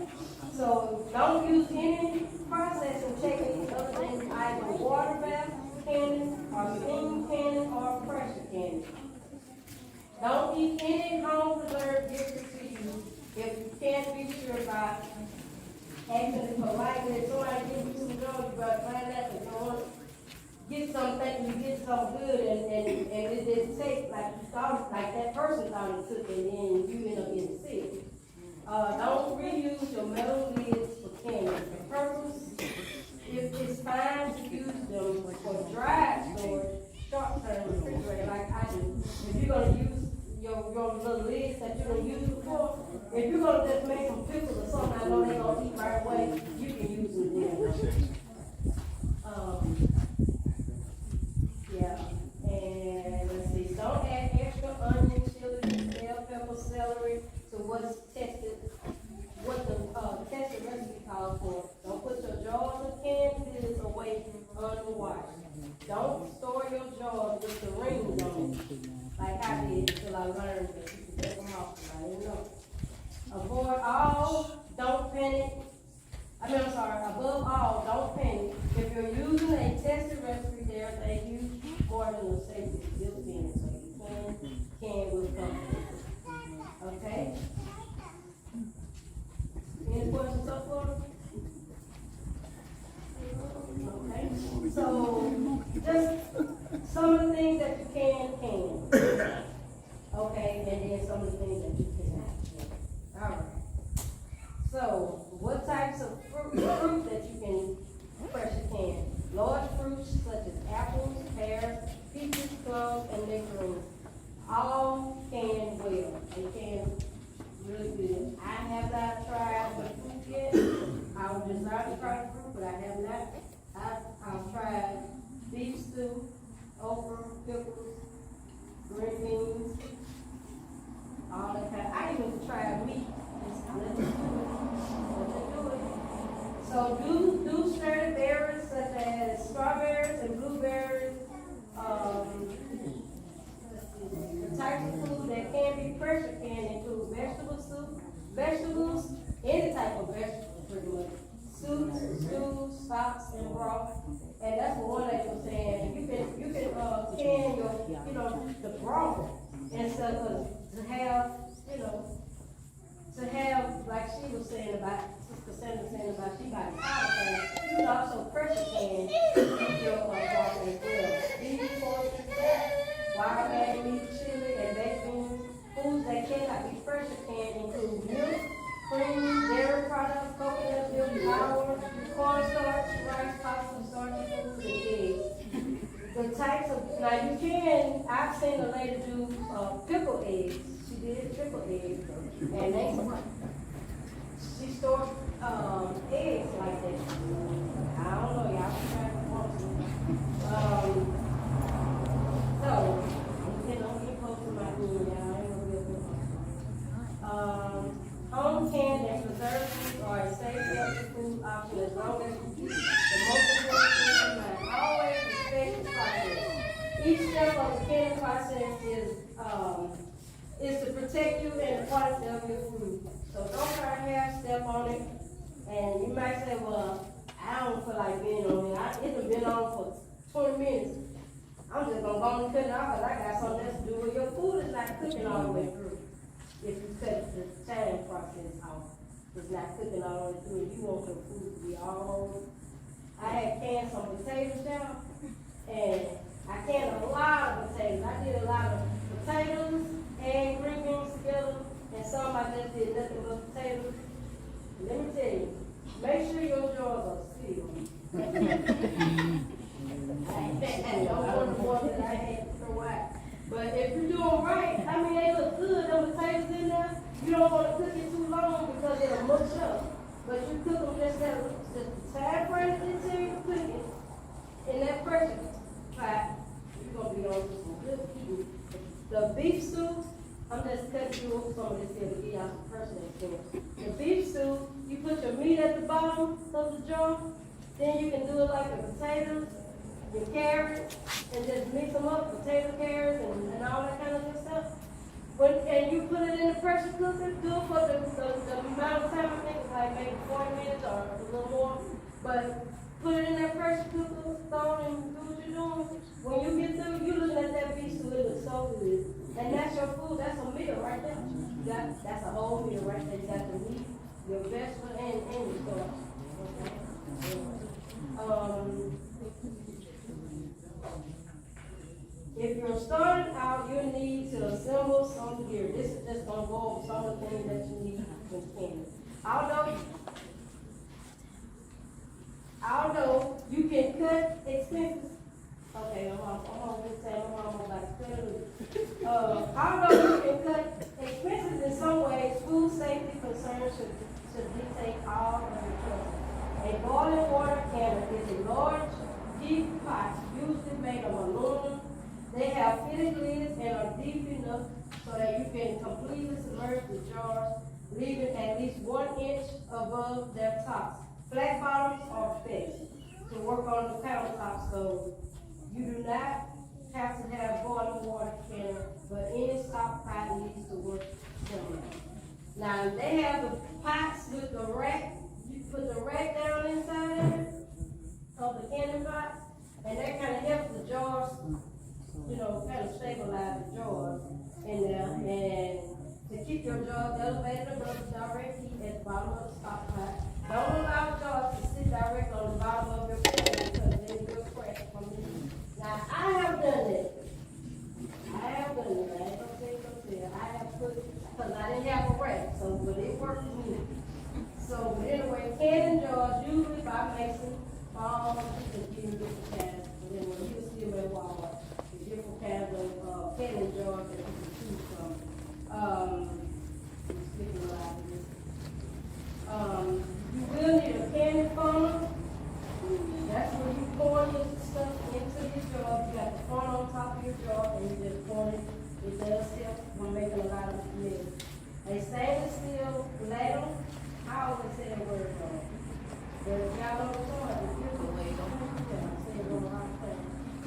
[SPEAKER 2] So don't use any processing techniques other than either water bath canning, or steam canning, or pressure canning. Don't eat any home preserved gifted to you if you can't be sure sure by acting politely, if somebody gives you some drugs, you better find that, if you want to get something, you get something good, and it didn't take, like you thought, like that person thought it took, and then you end up getting sick. Don't reuse your metal lids for candy. The purpose, if it's fine to use them for dry storage, short-term refrigerator like I do. If you're gonna use your little lids that you're gonna use before, if you're gonna just make some pickles or something, I know they're gonna eat right away, you can use them then. Yeah, and let's see, don't add extra onion, chili, bell pepper, celery to what's tested, what the tested recipe calls for. Don't put your jars of canned goods away unwashed. Don't store your jars with the rings on it, like I did until I learned that you can take them off. I didn't know. Avoid all, don't panic. I'm sorry, above all, don't panic. If you're using a tested recipe, there's a huge margin of safety built in, so you can with confidence. Okay? Any questions so far? Okay, so just some of the things that you can. Okay, and then some of the things that you cannot. All right. So, what types of fruit that you can pressure can? Large fruits such as apples, pears, peaches, plums, and nectarines. All can well. They can really good. I have not tried the fruit yet. I would desire to try the fruit, but I have not. I've tried beef stew, okra, pickles, green beans, all that kind. I even tried meat. Let's do it. So do sturdy berries such as strawberries and blueberries. The types of food that can be pressure canned include vegetable soup, vegetables, any type of vegetable pretty much. Soups, stews, stocks, and broth. And that's what one lady was saying. You can can your the broth instead of to have, like she was saying about, Sister Sandra saying about, she got powder can, you can also pressure can your broth as well. Beef, pork, wild egg, meat, chili, and baked beans. Foods that cannot be pressure canned include milk, cream, dairy products, coconut milk, flour, cornstarch, rice, pasta, starchy foods, and eggs. The types of, now you can, I've seen a lady do pickled eggs. She did pickled eggs. And she stored eggs like that. I don't know, y'all can try it once. So, I'm getting close to my ear, y'all. I ain't gonna be able to home canned and preserved foods are a safe, healthy food option as long as you keep the most important thing in mind. Always respect the process. Each step of the canning process is to protect you and the quality of your food. So don't try to half step on it. And you might say, well, I don't feel like being on it. It's been on for 20 minutes. I'm just gonna go and cut it off because I got something else to do. Well, your food is not cooking all the way through. If you cut the time process off, it's not cooking all the way through. You want your food to be all whole. I had canned some potatoes down, and I canned a lot of potatoes. I did a lot of potatoes and green beans together, and some I just did nothing but potatoes. Let me tell you, make sure your jars are sealed. I don't want the ones that I had to throw out. But if you do them right, I mean, they look good, them potatoes in there. You don't want to cook it too long because it'll mush up. But you cook them just the time frame until you cook it in that pressure pot. You're going to be on some good food. The beef stew, I'm just cutting you some of this here to give y'all some personal experience. The beef stew, you put your meat at the bottom of the jar, then you can do it like the potatoes, your carrots, and just mix them up, potato carrots and all that kind of good stuff. And you put it in the pressure cooker, do it for the amount of time, I think it's like maybe 40 minutes or a little more. But put it in that pressure cooker, throw it and do what you're doing. When you get through, you looking at that beef stew, it looks so good. And that's your food, that's a meal right there. That's a whole meal right there. You got the meat, your Although you can cut expenses, okay, I'm gonna just say, I'm about to cut it loose. Although you can cut expenses in some ways, food safety concerns should dictate all of the choices. A boiling water cannon is a large, deep pot, usually made of aluminum. They have fitted lids and are deep enough so that you can completely submerge the jars, leaving at least 1 inch above their tops. Flat bottoms are fixed to work on the countertop, so you do not have to have boiling water cannon, but any stock pot needs to work similar. Now, they have the pots with the rack. You put the rack down inside of it, of the cannon pots, and that kind of helps the jars, you know, kind of stabilize the jars in there, and to keep your jars elevated above the direct heat at the bottom of the stock pot. Don't allow jars to sit direct on the bottom of your pan because they will crack from the heat. Now, I have done it. I ain't gonna say it. I have put, because I didn't have a rack, so, but it worked for me. So, but anyway, cannon jars, usually by Mason, all the different kinds, and then when you see them at Walmart, the different kinds of cannon jars that you can choose from. Speaking of this, you will need a cannon funnel. That's when you pour your stuff into your jar. You got the funnel on top of your jar, and you just pour it. It does help when making a lot of milk. A stainless steel ladle. I always say that word wrong. But y'all know the word.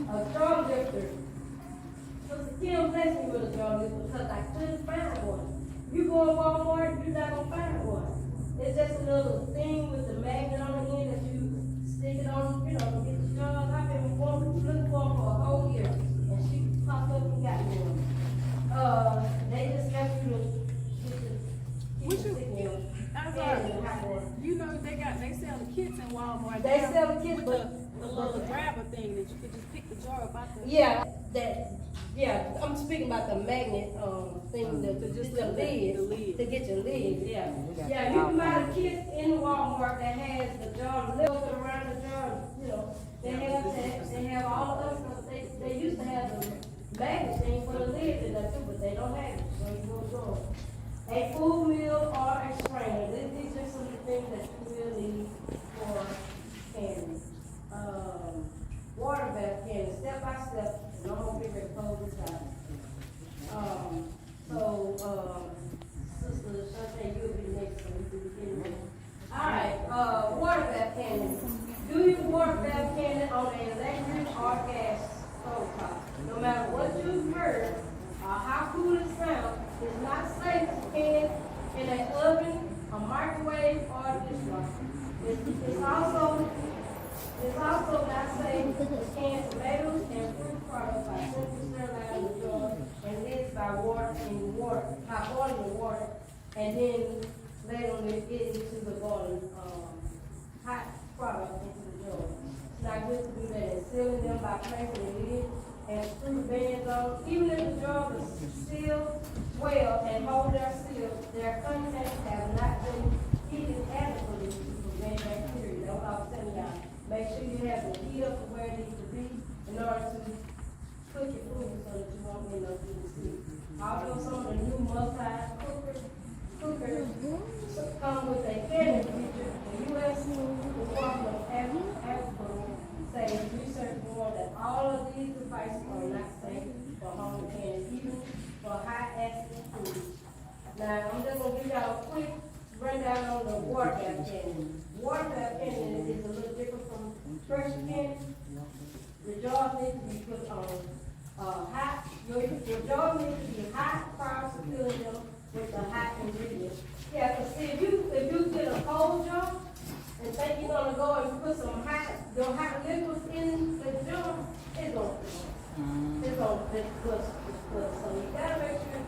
[SPEAKER 2] A straw lifter. Sister Kim blessed me with a straw lifter because I couldn't find one. You go to Walmart, you're not gonna find one. It's just a little thing with the magnet on the end that you stick it on, you know, to get the jars. I've been looking for them for a whole year, and she popped up and got me one. They just help you to keep the signal.
[SPEAKER 4] You know, they sell the kits in Walmart.
[SPEAKER 2] They sell the kits,
[SPEAKER 4] with
[SPEAKER 2] but
[SPEAKER 4] the little grabber thing that you could just pick the jar up out the.
[SPEAKER 2] Yeah, I'm speaking about the magnet, thing, the lid, to get your lids, yeah. Yeah, you can buy the kit in Walmart that has the jar, lifted around the jar, you know, they have all of those, they used to have the magnet thing for the lids in there too, but they don't have it, so you go draw. A full meal or a strainer, these are some of the things that you will need for canning. Water bath canning, step by step. And I'm gonna get ready to close this out. Sister Shante, you'll be next one. You can begin. All right, water bath cannon. Do your water bath cannon on an electric or gas stove top. No matter what you've heard or how cool it sounds, it's not safe to can in an oven, a microwave, or a dishwasher. It's also not safe to can tomatoes and fruit products by simply sterilizing the jar and lids by boiling the water, and then letting it get into the boiling hot product into the jar. It's not good to do that, and sealing them by placing the lid and screw bands on. Even if the jar is sealed well and hold their seal, their contents have not been heated adequately to prevent bacteria. That's what I was telling y'all. Make sure you have the heat up to where it needs to be in order to cook your food so that you won't end up getting sick. Although some of the new multi-cookers come with a canning feature, the U.S. Department of Agriculture says research warned that all of these devices are not safe for home canning, even for high-acid foods. Now, I'm just going to give y'all a quick rundown on the water bath canning. Water bath canning is a little different from pressure canning. The jars need to be put on hot. Your jars need to be hot prior to filling them with the hot ingredients. Yeah, because see, if you get a cold jar and think you're gonna go and put some hot liquids in the jar, it's gonna plus. So you gotta make sure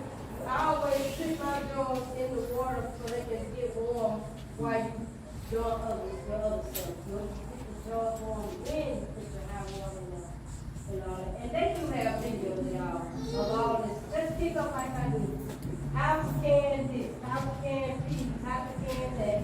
[SPEAKER 2] I always put my jars in the water so they can get warm while you do your other stuff. You keep the jars warm, then you put your hot water in there and all that. And they do have videos, y'all, of all this. Let's pick up like I do. How to can this, how to can these, how to can that.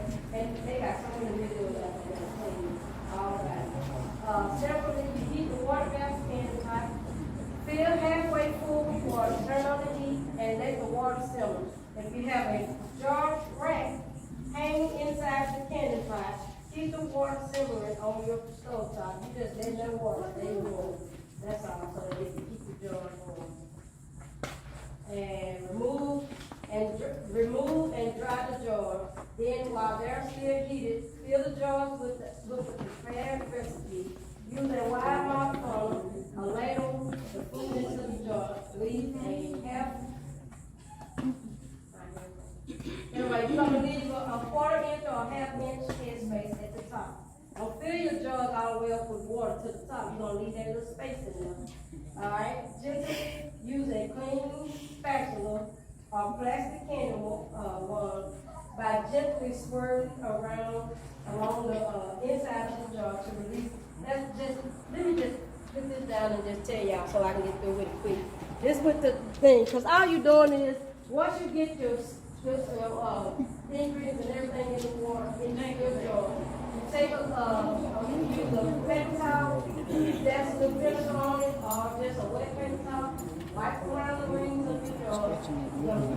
[SPEAKER 2] water simmering on your stove top, you just let that water stay warm. That's all, so that it can keep the jar warm. And remove and dry the jar. Then while they're still heated, fill the jars with the prepared recipe. Use a wide mouth funnel, a ladle, the food into the jar. Leave a half. Anyway, you're gonna leave a 1/4 inch or a 1/2 inch headspace at the top. Don't fill your jars all the way up with water to the top. You're gonna leave that little space in there. Alright, just use a clean spatula or plastic candy wand by gently swirling around along the inside of the jar to release. Let me just put this down and just tell y'all so I can get through with it quick. This with the thing, because all you're doing is, once you get your ingredients and everything in the water, in your jar, you take you use a paper towel, that's the vinegar on it, or just a wet paper towel, wipe around the rings of your jar.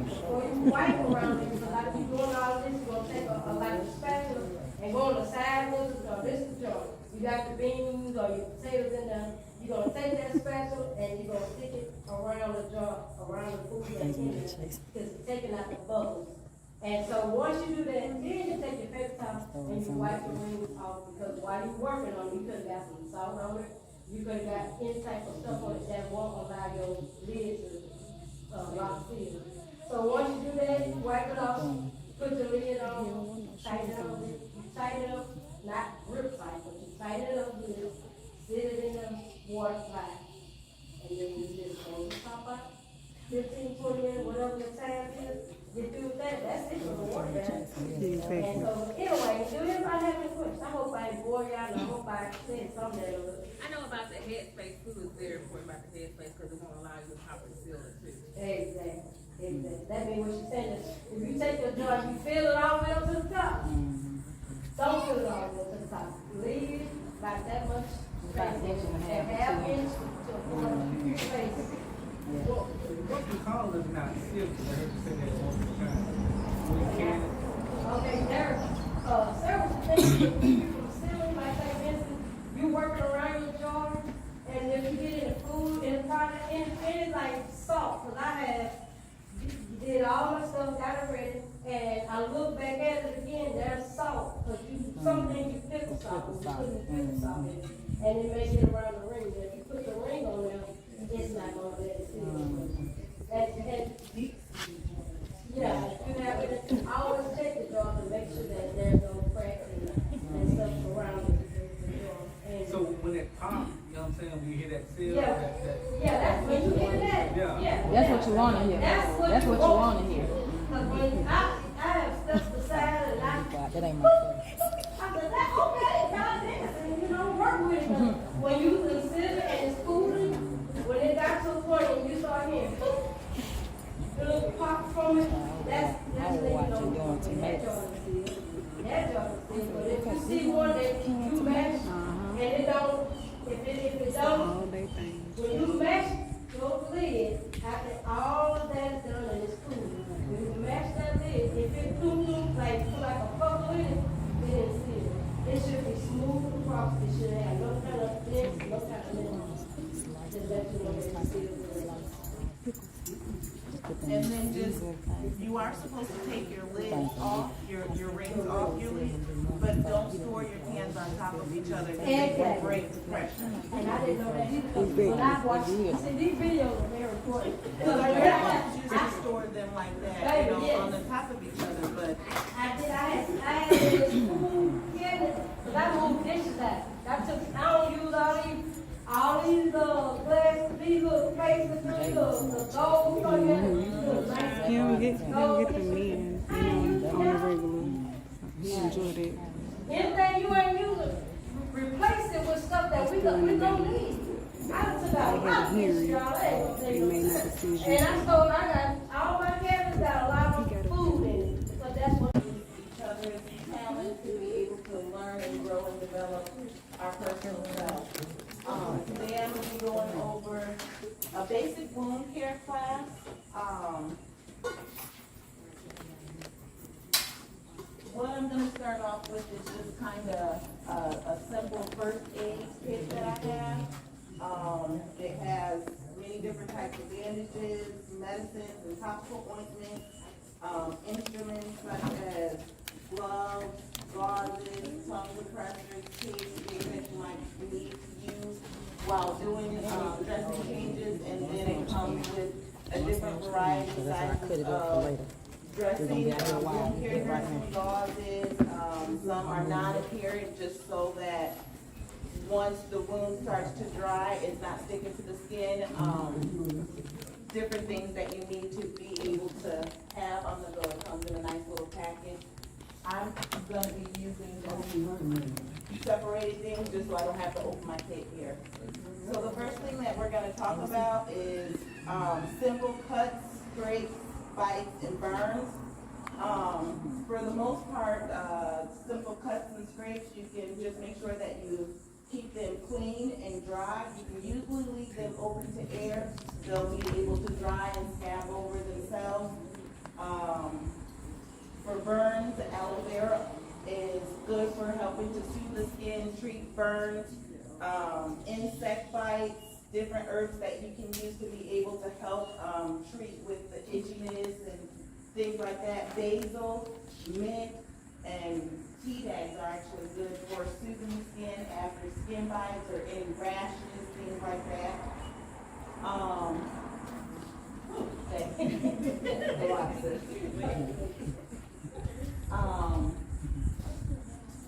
[SPEAKER 2] Before you wipe around it, because like you're doing all this, you're gonna take like a spatula and go on the side of the jar. This is the jar. You got your beans or your potatoes in there. You're gonna take that spatula and you're gonna stick it around the jar, around the food that's in it, because it's taking out the bubbles. And so once you do that, then you take your paper towel and you wipe the rings off, because while you're working on it, you could have got some salt on it. You could have got any type of stuff on it that won't allow your lid to lock seal. So once you do that, you wipe it off, put the lid on, tighten it up, not real tight, but you tighten it up good, sit it in the water flat, and then you just go to top out, 15, 20 minutes, whatever your time is, get through with that, that's it for the water bath. And so, anyway, do anybody have any questions? I hope I didn't bore y'all, and I hope I said something that was.
[SPEAKER 6] I know about the headspace too, it's very important about the headspace, because it won't allow you to pop and seal it too.
[SPEAKER 2] Exactly. That means what you're saying is, if you take your jar, you fill it all the way up to the top. Don't fill it all the way up to the top. Leave about that much space, and 1/2 inch to a 1/4 space.
[SPEAKER 7] What you call it not silk? I heard you say that all the time. We can.
[SPEAKER 2] Okay, there are several things that you can seal, like for instance, you working around your jar, and if you get in the food and product, and it's like salt, because I did all my stuff, got it ready, and I look back at it again, there's salt, because some things you pickle salt, you put pickle salt in it, and it may get around the ring. If you put the ring on there, it's not gonna let it seal. Yeah, you have to always check the jar to make sure that there's no cracks and stuff around the jar. And
[SPEAKER 7] So when it pops, you know what I'm saying, when you hear that seal,
[SPEAKER 2] yeah, that's when you hear that.
[SPEAKER 7] Yeah.
[SPEAKER 4] That's what you want to hear.
[SPEAKER 2] That's what
[SPEAKER 4] That's
[SPEAKER 2] you
[SPEAKER 4] what you
[SPEAKER 2] want.
[SPEAKER 4] want to hear.
[SPEAKER 2] Because when I have stuff beside and
[SPEAKER 4] God, that ain't my fault.
[SPEAKER 2] I said, that's okay, God damn, and you know, work with it. When you consider and it's cooling, when it got to a point and you start hearing, the little pop from it, that's when you know, that jar is sealed. That jar is sealed. But if you see one that you mash, and it don't, if it don't, when you mash your lid, after all of that is done and it's cool, when you mash that lid, if it like put like a bubble in it, then it's sealed. It should be smooth across. It should have no kind of dents, no kind of minerals. Just let you know it's sealed.
[SPEAKER 8] And then just, you are supposed to take your lids off, your rings off your lid, but don't store your pans on top of each other because they will break the pressure.
[SPEAKER 2] And I didn't know that either. When I watched, see, these videos are very important.
[SPEAKER 8] So you're not supposed to just store them like that, you know, on the top of each other, but.
[SPEAKER 2] I had this spoon here, because I moved dishes out. I don't use all these glass, these little plates with the gold, so
[SPEAKER 9] He don't get them in, on the regular. He enjoy that.
[SPEAKER 2] anything you ain't using, replace it with stuff that we don't need. I took out a lot of this, y'all.
[SPEAKER 9] They made no decision.
[SPEAKER 2] And I got all my cabinets got a lot of food in it. So that's what
[SPEAKER 8] Each other's talent to be able to learn and grow and develop our personal self. Then we'll be going over a basic wound care class. What I'm gonna start off with is just kinda a simple first aid kit that I have. It has many different types of bandages, medicines, and topical ointments, instruments such as gloves, gauzes, tongue compressors, tapes, things that you might need to use while doing dressing changes, and then it comes with a different variety of sizes of dressing, wound care dressing, gauzes, some are non-adherent, just so that once the wound starts to dry, it's not sticking to the skin. Different things that you need to be able to have on the go. It comes in a nice little package. I'm gonna be using those separated things just so I don't have to open my kit here. So the first thing that we're gonna talk about is simple cuts, scrapes, bites, and burns. For the most part, simple cuts and scrapes, you can just make sure that you keep them clean and dry. You can usually leave them open to air. They'll be able to dry and scab over themselves. For burns, aloe vera is good for helping to soothe the skin, treat burns, insect bites, different herbs that you can use to be able to help treat with the itchiness and things like that. Basil, mint, and tea bags are actually good for soothing the skin after skin bites or any rashes, things like that.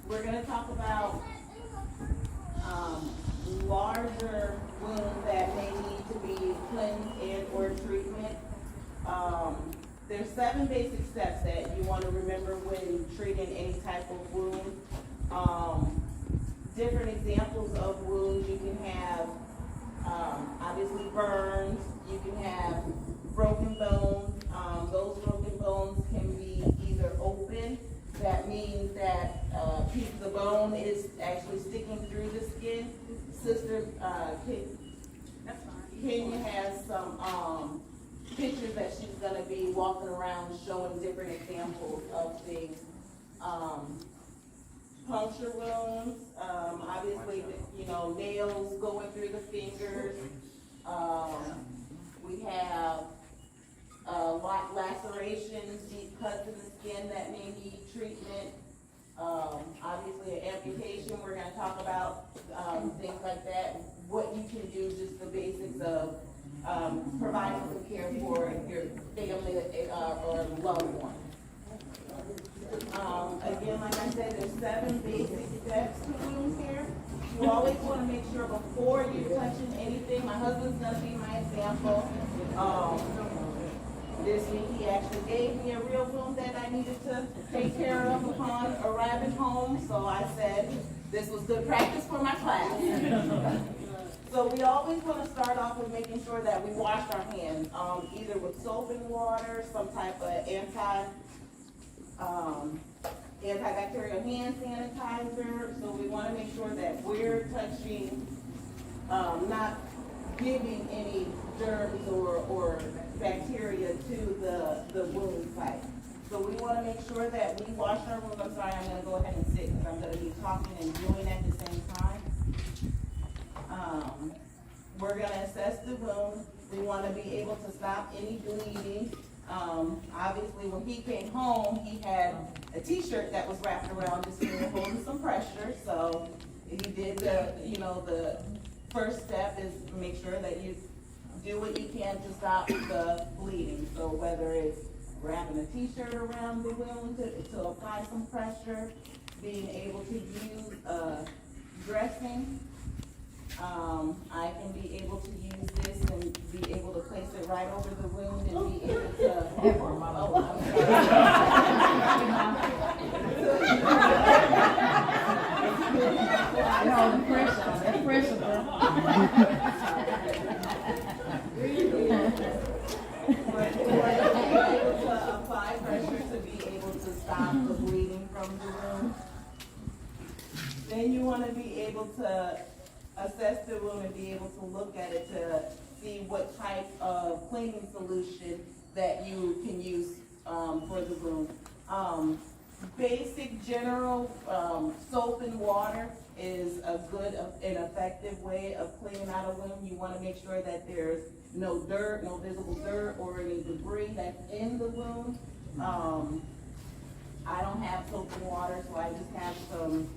[SPEAKER 8] We're gonna talk about larger wounds that may need to be cleansed and or treatment. There's 7 basic steps that you want to remember when treating any type of wound. Different examples of wounds, you can have obviously burns, you can have broken bones. Those broken bones can be either open, that means that a piece of the bone is actually sticking through the skin. Sister, Kenya has some pictures that she's gonna be walking around showing different examples of things. Puncture wounds, obviously, you know, nails going through the fingers. We have lacerations, deep cuts in the skin that may need treatment. Obviously, an amputation, we're gonna talk about things like that. What you can do, just the basics of providing some care for your family or loved one. Again, like I said, there's 7 basic steps to wound care. You always want to make sure before you're touching anything. My husband's gonna be my example. This week he actually gave me a real wound that I needed to take care of upon arriving home. So I said this was good practice for my class. So we always want to start off with making sure that we wash our hands, either with soap and water, some type of antibacterial hand sanitizer. So we want to make sure that we're touching, not giving any germs or bacteria to the wound site. So we want to make sure that we wash our wounds. I'm sorry, I'm going to go ahead and sit because I'm going to be talking and doing at the same time. We're going to assess the wound. We want to be able to stop any bleeding. Obviously, when he came home, he had a t-shirt that was wrapped around his finger holding some pressure. So he did the first step is make sure that you do what you can to stop the bleeding. So whether it's wrapping a t-shirt around the wound to apply some pressure, being able to use dressing. I can be able to use this and be able to place it right over the wound and be able to.
[SPEAKER 3] No, the pressure, that pressure, girl.
[SPEAKER 8] Able to apply pressure to be able to stop the bleeding from the wound. Then you want to be able to assess the wound and be able to look at it to see what type of cleaning solution that you can use for the wound. basic general, soap and water is a good and effective way of cleaning out a wound. You wanna make sure that there's no dirt, no visible dirt or any debris that's in the wound. I don't have soap and water, so I just have some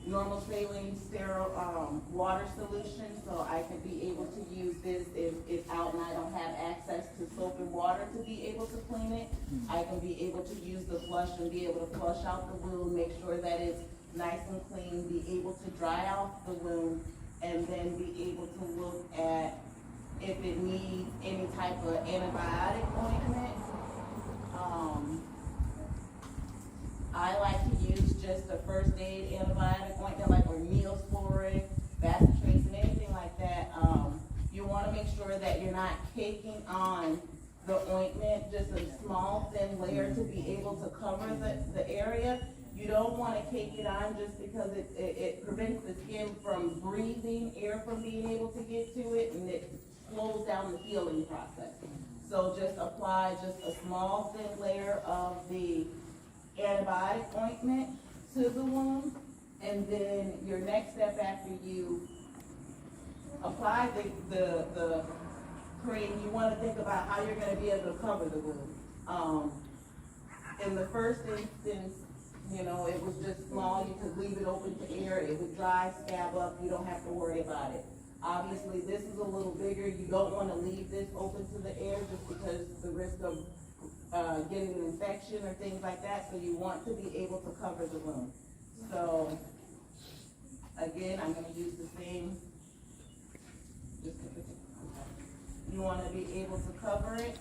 [SPEAKER 8] normal saline sterile, water solution, so I can be able to use this if it's out and I don't have access to soap and water to be able to clean it. I can be able to use the flush and be able to flush out the wound, make sure that it's nice and clean, be able to dry out the wound, and then be able to look at if it needs any type of antibiotic ointment. I like to use just a first aid antibiotic ointment, like or Neosporin, Vasetrace, and anything like that. You wanna make sure that you're not caking on the ointment, just a small thin layer to be able to cover the area. You don't wanna cake it on just because it prevents the skin from breathing air from being able to get to it, and it slows down the healing process. So just apply just a small thin layer of the antibiotic ointment to the wound, and then your next step after you apply the cream, you want to think about how you're going to be able to cover the wound. In the first instance, you know, it was just small, you could leave it open to air, it would dry, scab up, you don't have to worry about it. Obviously, this is a little bigger, you don't want to leave this open to the air just because the risk of getting an infection or things like that, so you want to be able to cover the wound. So, again, I'm gonna use the same, you wanna be able to cover it.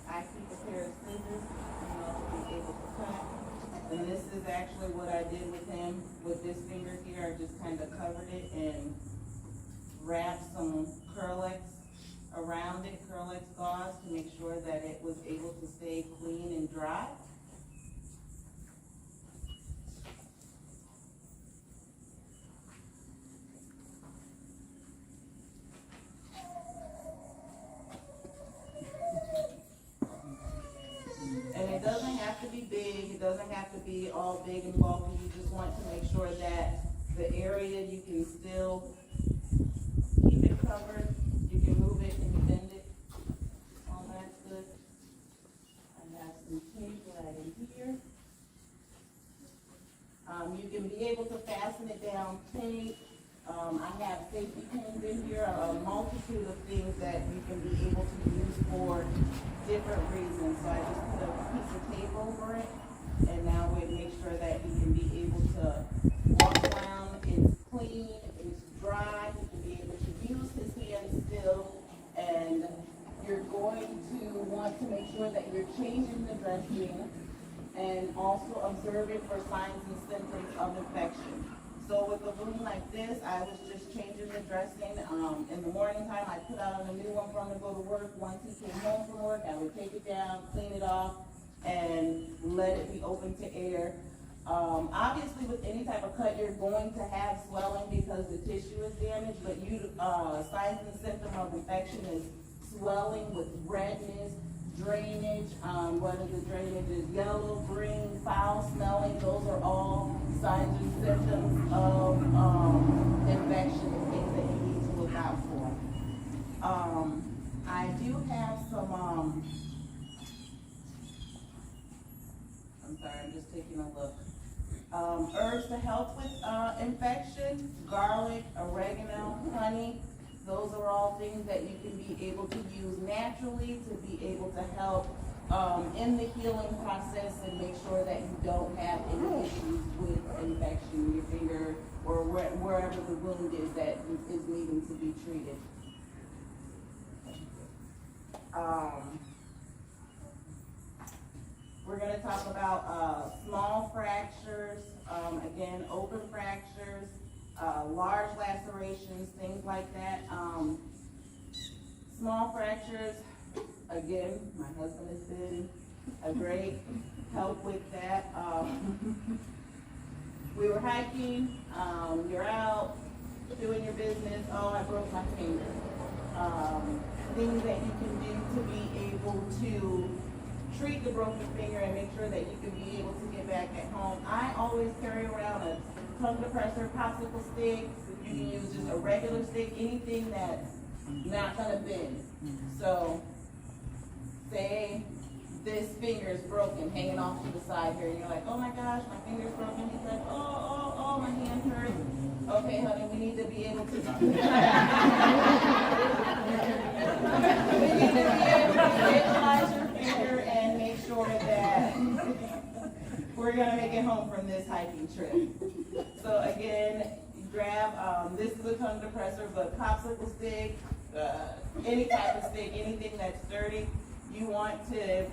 [SPEAKER 8] I keep a pair of scissors, you know, to be able to cut. And this is actually what I did with him, with this finger here, I just kinda covered it and wrapped some Curlex around it, Curlex gauze, to make sure that it was able to stay clean and dry. And it doesn't have to be big, it doesn't have to be all big and bulky, you just want to make sure that the area you can still keep it covered, you can move it and bend it, all that's good. I have some tape right in here. You can be able to fasten it down tape. I have safety pins in here, a multitude of things that you can be able to use for different reasons. So I just put a piece of tape over it, and now we make sure that you can be able to walk around, it's clean, it's dry, you can be able to use his hands still, and you're going to want to make sure that you're changing the dressing and also observing for signs and symptoms of infection. So with a wound like this, I was just changing the dressing. In the morning time, I put out a new one for him to go to work. Once he came home from work, I would take it down, clean it off, and let it be open to air. Obviously, with any type of cut, you're going to have swelling because the tissue is damaged, but signs and symptoms of infection is swelling with redness, drainage, whether the drainage is yellow, green, foul smelling, those are all signs and symptoms of infection and things that you need to look out for. I do have some, I'm sorry, I'm just taking a look. Herbs to help with infection, garlic, oregano, honey. Those are all things that you can be able to use naturally to be able to help in the healing process and make sure that you don't have any issues with infection in your finger or wherever the wound is that is needing to be treated. We're going to talk about small fractures, again, open fractures, large lacerations, things like that. Small fractures, again, my husband has been a great help with that. We were hiking, you're out doing your business, oh, I broke my finger. things that you can do to be able to treat the broken finger and make sure that you can be able to get back at home. I always carry around a tongue depressor, popsicle stick. You can use just a regular stick, anything that's not gonna bend. So, say this finger is broken, hanging off to the side here, and you're like, oh my gosh, my finger's broken. He's like, oh, my hand hurts. Okay, honey, we need to be able to. We need to be able to stabilize your finger and make sure that we're gonna make it home from this hiking trip. So again, grab, this is a tongue depressor, but popsicle stick, any type of stick, anything that's sturdy. You want to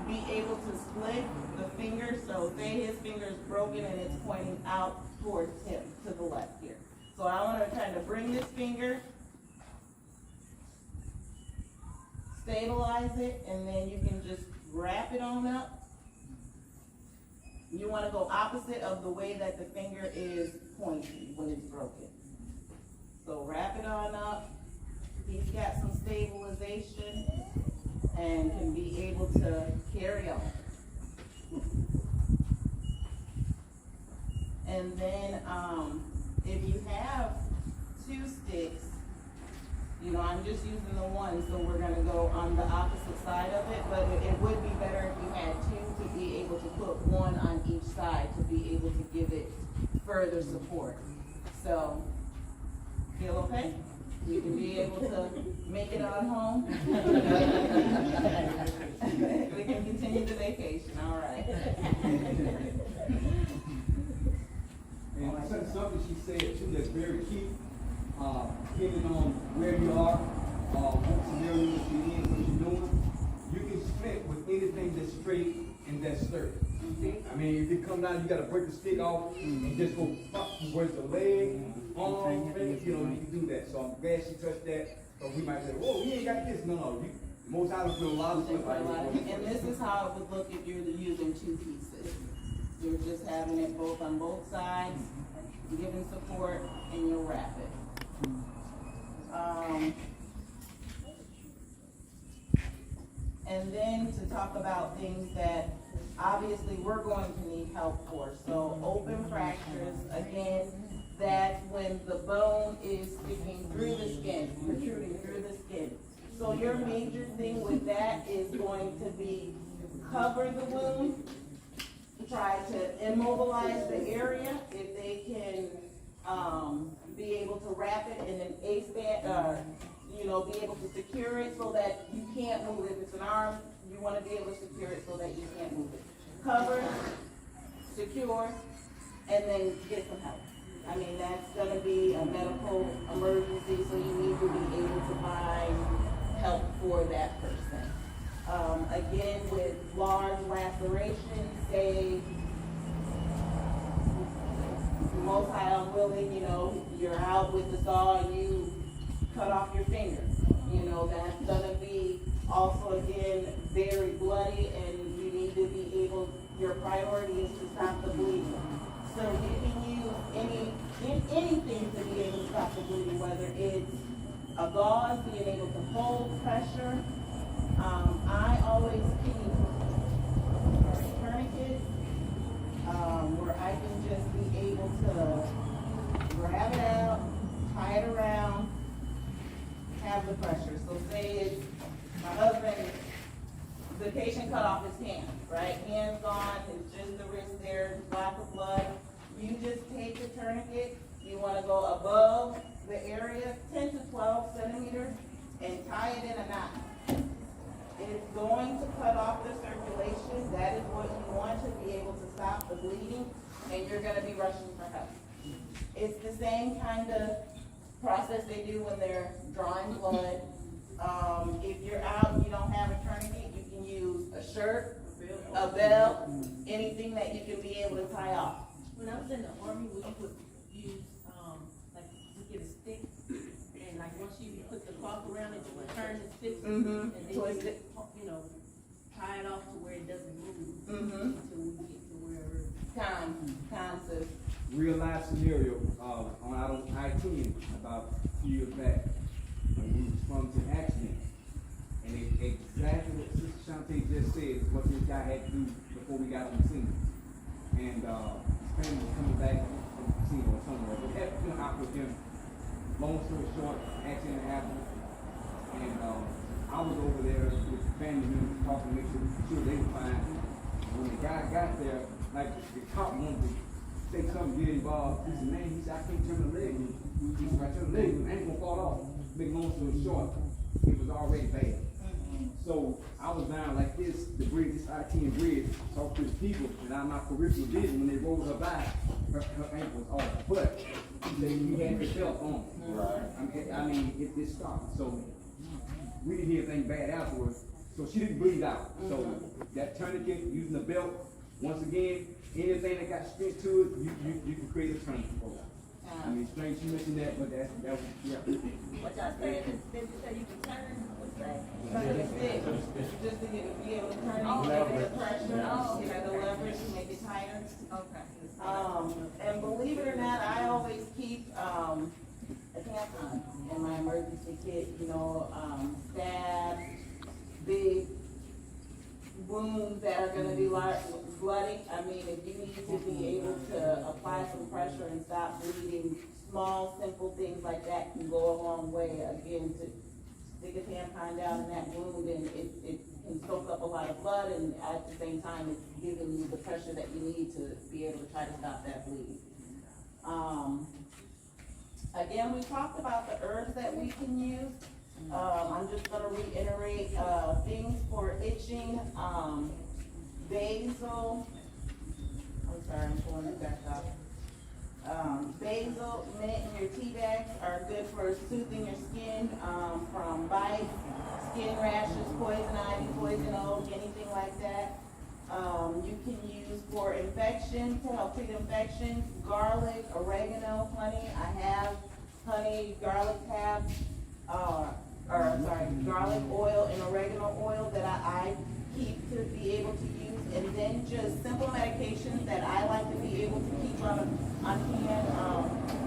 [SPEAKER 8] be able to split the finger. So say his finger is broken and it's pointing out towards him to the left here. So I want to kind of bring this finger, stabilize it, and then you can just wrap it on up. You want to go opposite of the way that the finger is pointing when it's broken. So wrap it on up. He's got some stabilization and can be able to carry on. And then if you have two sticks, you know, I'm just using the one, so we're gonna go on the opposite side of it, but it would be better if you had two to be able to put one on each side to be able to give it further support. So, feel okay? You can be able to make it on home. We can continue the vacation, all right.
[SPEAKER 5] And something she said too that's very key, depending on where you are, what scenario you're in, what you're doing, you can split with anything that's straight and that's sturdy. I mean, if you come down, you gotta break the stick off and just go pop towards the leg, arm, face, you know, you can do that. So I'm glad she touched that. So we might say, whoa, we ain't got this. No, most items do a lot of stuff like that.
[SPEAKER 8] And this is how it would look if you're using two pieces. You're just having it both on both sides, giving support, and you'll wrap it. And then to talk about things that obviously we're going to need help for. So open fractures, again, that's when the bone is sticking through the skin, protruding through the skin. So your major thing with that is going to be cover the wound, try to immobilize the area if they can be able to wrap it in an A-stand, you know, be able to secure it so that you can't move it. If it's an arm, you want to be able to secure it so that you can't move it. Cover, secure, and then get some help. I mean, that's going to be a medical emergency, so you need to be able to find help for that person. Again, with large lacerations, say, most high unwilling, you know, you're out with the saw and you cut off your finger. You know, that's gonna be also, again, very bloody, and you need to be able, your priority is to stop the bleeding. So you can use anything to be able to stop the bleeding, whether it's a gauze, being able to hold pressure. I always keep tourniquets, where I can just be able to grab it out, tie it around, have the pressure. So say it's my husband, the patient cut off his hand, right? Hand's gone, it's just the wrist there, lots of blood. You just take the tourniquet, you want to go above the area, 10 to 12 centimeters, and tie it in a knot. It's going to cut off the circulation. That is what you want to be able to stop the bleeding, and you're going to be rushing for help. It's the same kind of process they do when they're drawing blood. If you're out and you don't have a tourniquet, you can use a shirt, a belt, anything that you can be able to tie off.
[SPEAKER 10] When I was in the army, we would use, like, you get a stick, and like, once you put the cloth around it, you would turn the stick, and then
[SPEAKER 8] Twist
[SPEAKER 10] you,
[SPEAKER 8] it.
[SPEAKER 10] you know, tie it off to where it doesn't move,
[SPEAKER 8] Mm-hmm.
[SPEAKER 10] until we get to wherever.
[SPEAKER 8] Time, sis.
[SPEAKER 5] Real life scenario, on out on I-10 about a few years back. from an accident. And exactly what Sister Shantae just said is what this guy had to do before we got on the scene. And his family was coming back from the scene or somewhere. But that went out with him. Long story short, accident happened. And I was over there with the family members talking to make sure they were fine. When the guy got there, like the cop wanted to say something, get involved. He said, man, he said, I can't turn the leg. He said, if I turn the leg, I ain't gonna fall off. Make long story short, it was already bad. So I was down like this, the bridge, this I-10 bridge, talked to the people, and out of my peripheral vision, when they rolled her by, her ankle was off. But he had her belt on. I mean, it stopped. So we didn't hear anything bad afterwards. So she didn't bleed out. So that tourniquet, using the belt, once again, anything that got straight to it, you can create a tourniquet for it. I mean, strange you mentioned that, but that was, yeah.
[SPEAKER 8] What y'all saying is, did you say you can turn? What's that? Just to be able to turn it, give it the pressure, the leverage to make it tighter. Okay. And believe it or not, I always keep, a tampon in my emergency kit, stab, big wounds that are gonna be bloody. I mean, if you need to be able to apply some pressure and stop bleeding, small, simple things like that can go a long way. Again, to stick a tampon down in that wound, and it can soak up a lot of blood, and at the same time, it's giving you the pressure that you need to be able to try to stop that bleed. Again, we talked about the herbs that we can use. I'm just gonna reiterate, things for itching, basil, I'm sorry, I'm pulling it back up. Basil, mint, and your tea bags are good for soothing your skin, from bites, skin rashes, poison ivy, poison oak, anything like that. You can use for infection, to help treat infections, garlic, oregano, honey. I have honey, garlic tabs, garlic oil and oregano oil that I keep to be able to use. And then just simple medications that I like to be able to keep on hand.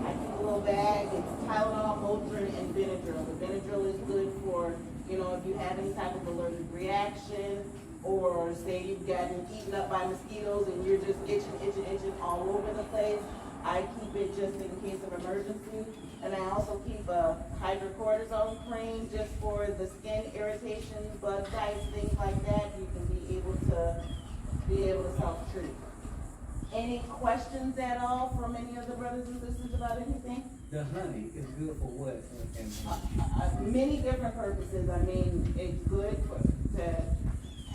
[SPEAKER 8] I keep a little bag, it's Tylenol, Motrin, and Benadryl. The Benadryl is good for, if you have any type of allergic reaction, or say you've gotten eaten up by mosquitoes and you're just itching all over the place. I keep it just in case of emergency. And I also keep a hydrocortisone cream just for the skin irritation, bug bites, things like that. You can be able to self-treat. Any questions at all from any of the brothers and sisters about anything?
[SPEAKER 7] The honey is good for what?
[SPEAKER 8] Many different purposes. I mean, it's good to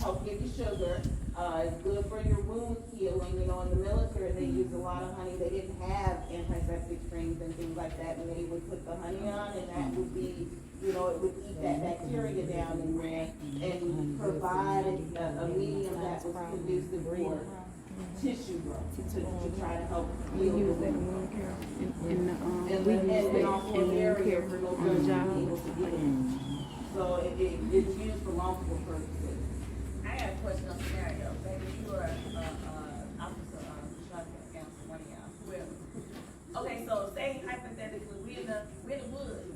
[SPEAKER 8] help give you sugar. It's good for your wound healing. In the military, they used a lot of honey. They didn't have antiseptic creams and things like that, and they would put the honey on, and that would be, it would keep that bacteria down in there and provide a medium that was conducive for tissue growth to try to help heal the wound. And also an area for no good able to get in. So it's used for multiple purposes.
[SPEAKER 10] I got a question on scenario. Maybe you are officer shot against one of y'all, whoever. Okay, so say hypothetically we in the woods.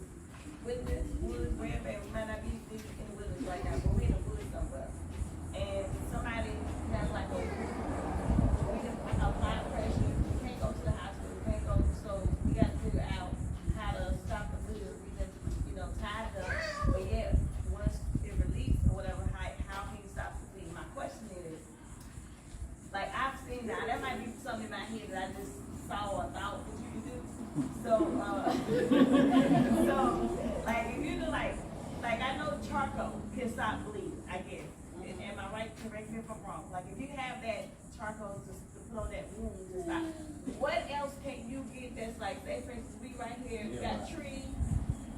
[SPEAKER 10] With this woods, where we might not be in the woods right now, but we in the woods somewhere. And somebody has like we can apply pressure. We can't go to the hospital. We can't go. So we got to figure out how to stop the bleed. We just tied up, but yet once it released or whatever, how can you stop the bleed? My question is, like I've seen now, that might be something in my head that I just saw or thought that you can do. So, like if you do like I know charcoal can stop bleeding, I guess. And am I right? Correct me if I'm wrong. Like if you have that charcoal to put on that wound to stop, what else can you get that's like, say for instance, we right here, we got trees,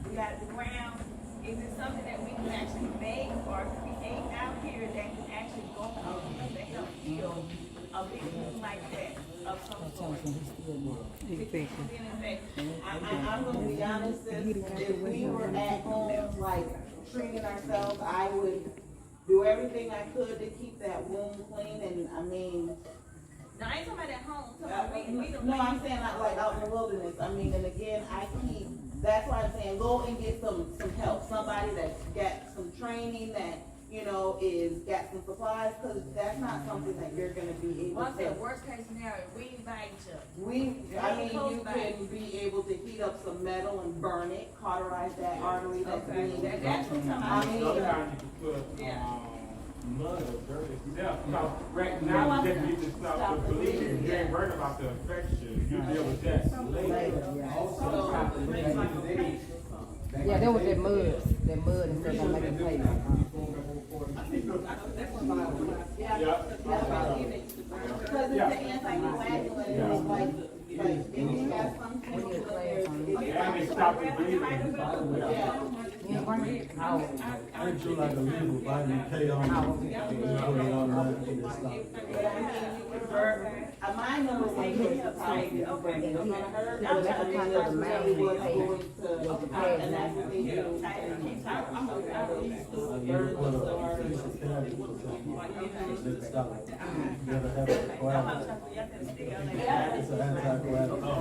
[SPEAKER 10] we got the ground. Is it something that we can actually make or create out here that can actually go out to help heal a big wound like that of some sort?
[SPEAKER 8] I'm gonna be honest, if we were at home, like treating ourselves, I would do everything I could to keep that wound clean, and I mean.
[SPEAKER 10] Now, I ain't talking about at home, I'm talking about
[SPEAKER 8] No, I'm saying not like out in the wilderness. I mean, and again, I keep that's why I'm saying, go and get some help, somebody that's got some training, that, you know, got some supplies, cause that's not something that you're gonna be able
[SPEAKER 10] Well, I said,
[SPEAKER 8] to.
[SPEAKER 10] worst case scenario, we ain't buying each other.
[SPEAKER 8] I mean, you can be able to heat up some metal and burn it, cauterize that artery that's
[SPEAKER 10] Okay,
[SPEAKER 8] being.
[SPEAKER 10] that's what I'm talking
[SPEAKER 8] I
[SPEAKER 10] about.
[SPEAKER 8] mean,
[SPEAKER 7] Sometimes you can put,
[SPEAKER 10] Yeah.
[SPEAKER 7] mud or dirt itself. Because right now, you just need to stop the bleeding. You ain't worried about the infection. You deal with that later.
[SPEAKER 11] Yeah, that was that mud and stuff that make it play.
[SPEAKER 8] Yeah. Because it's the anticoagulant, it's like, if you got some chemical in there,
[SPEAKER 7] And it stops the bleeding.
[SPEAKER 8] yeah.
[SPEAKER 12] I feel like a legal vitamin K on
[SPEAKER 8] My number one choice is probably it's gonna hurt. I'm trying to let them know what's going to, and that's what they do.
[SPEAKER 12] It's an anticoagulant.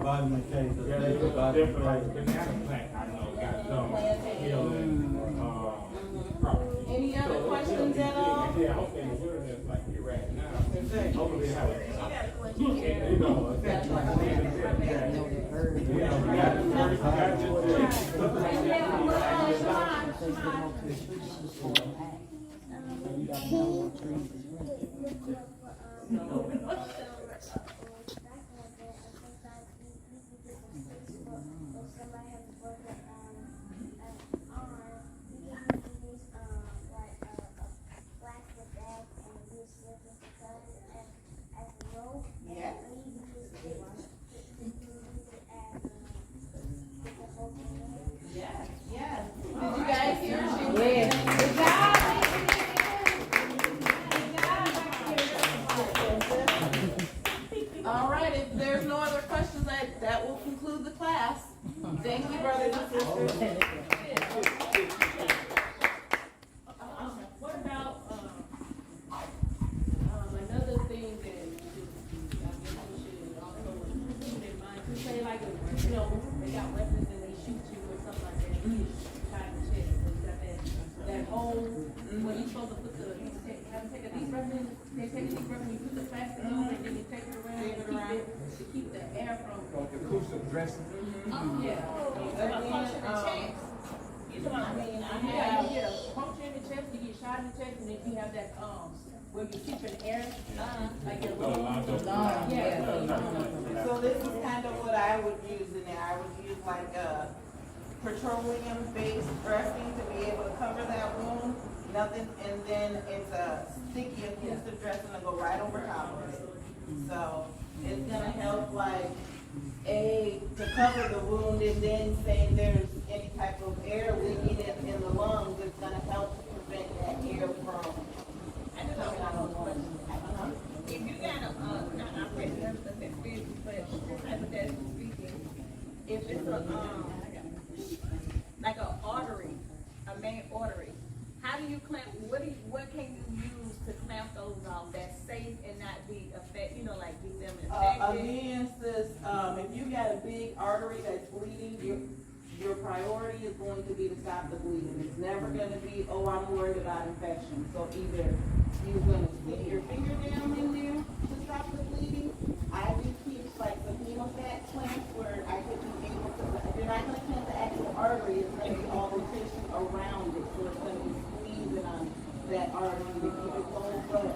[SPEAKER 12] Vitamin K.
[SPEAKER 7] Yeah, they look different, like banana plant, I know, got some healing, properties.
[SPEAKER 8] Any other questions at all?
[SPEAKER 7] Yeah, I'm in the wilderness like you right now. Hopefully have a, you know, that's like a little bit, yeah. You know, we got to
[SPEAKER 8] All right, if there's no other questions, that will conclude the class. Thank you, brothers and sisters.
[SPEAKER 6] What about, another thing that I guess we should also keep in mind, to say like, you know, they got weapons and they shoot you or something like that, you get shot in the chest, and you got that hole, where you supposed to put have them take a deep breath in, they take a deep breath and you put the plastic on and then you take it around to keep the air from.
[SPEAKER 5] The inclusive dressing.
[SPEAKER 6] Yeah. Yeah, you get a puncture in the chest, you get shot in the chest, and then you have that, where you're keeping air, like your lungs.
[SPEAKER 8] So this is kind of what I would use in there. I would use like a petroleum-based dressing to be able to cover that wound. Nothing, and then it's a sticky adhesive dressing to go right over top of it. So it's gonna help like, to cover the wound, and then say there's any type of air leaking in the lungs, it's gonna help prevent that air from coming out of the lungs.
[SPEAKER 10] If you got a, not president of the business, but hypothetically speaking, if it's a, like a artery, a main artery, how do you clamp, what can you use to clamp those off that's safe and not be you know, like get them infected?
[SPEAKER 8] Again, sis, if you got a big artery that's bleeding, your priority is going to be to stop the bleeding. It's never gonna be, oh, I'm worried about infection. So either you're gonna stick your finger down in there to stop the bleeding. I do keep like some hemofat clamps where I could be able to, if you're not gonna clamp the actual artery, it's gonna be all the tissue around it. So it's gonna be squeezing on that artery to keep it cold. But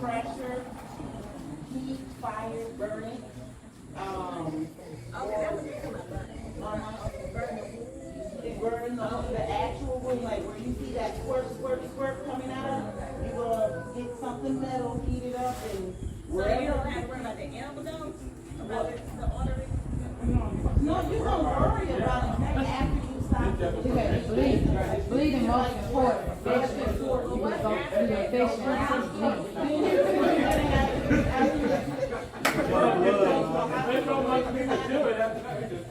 [SPEAKER 8] pressure, heat, fire, burning, burn the actual wound, like where you see that squirt coming out, you're gonna get something metal, heat it up, and
[SPEAKER 10] So you don't have to worry about the animal though? About the artery?
[SPEAKER 8] no, you're gonna worry about it after you stop the
[SPEAKER 11] Bleeding most important. Infection. You want to go through the
[SPEAKER 7] There's so much we can do it.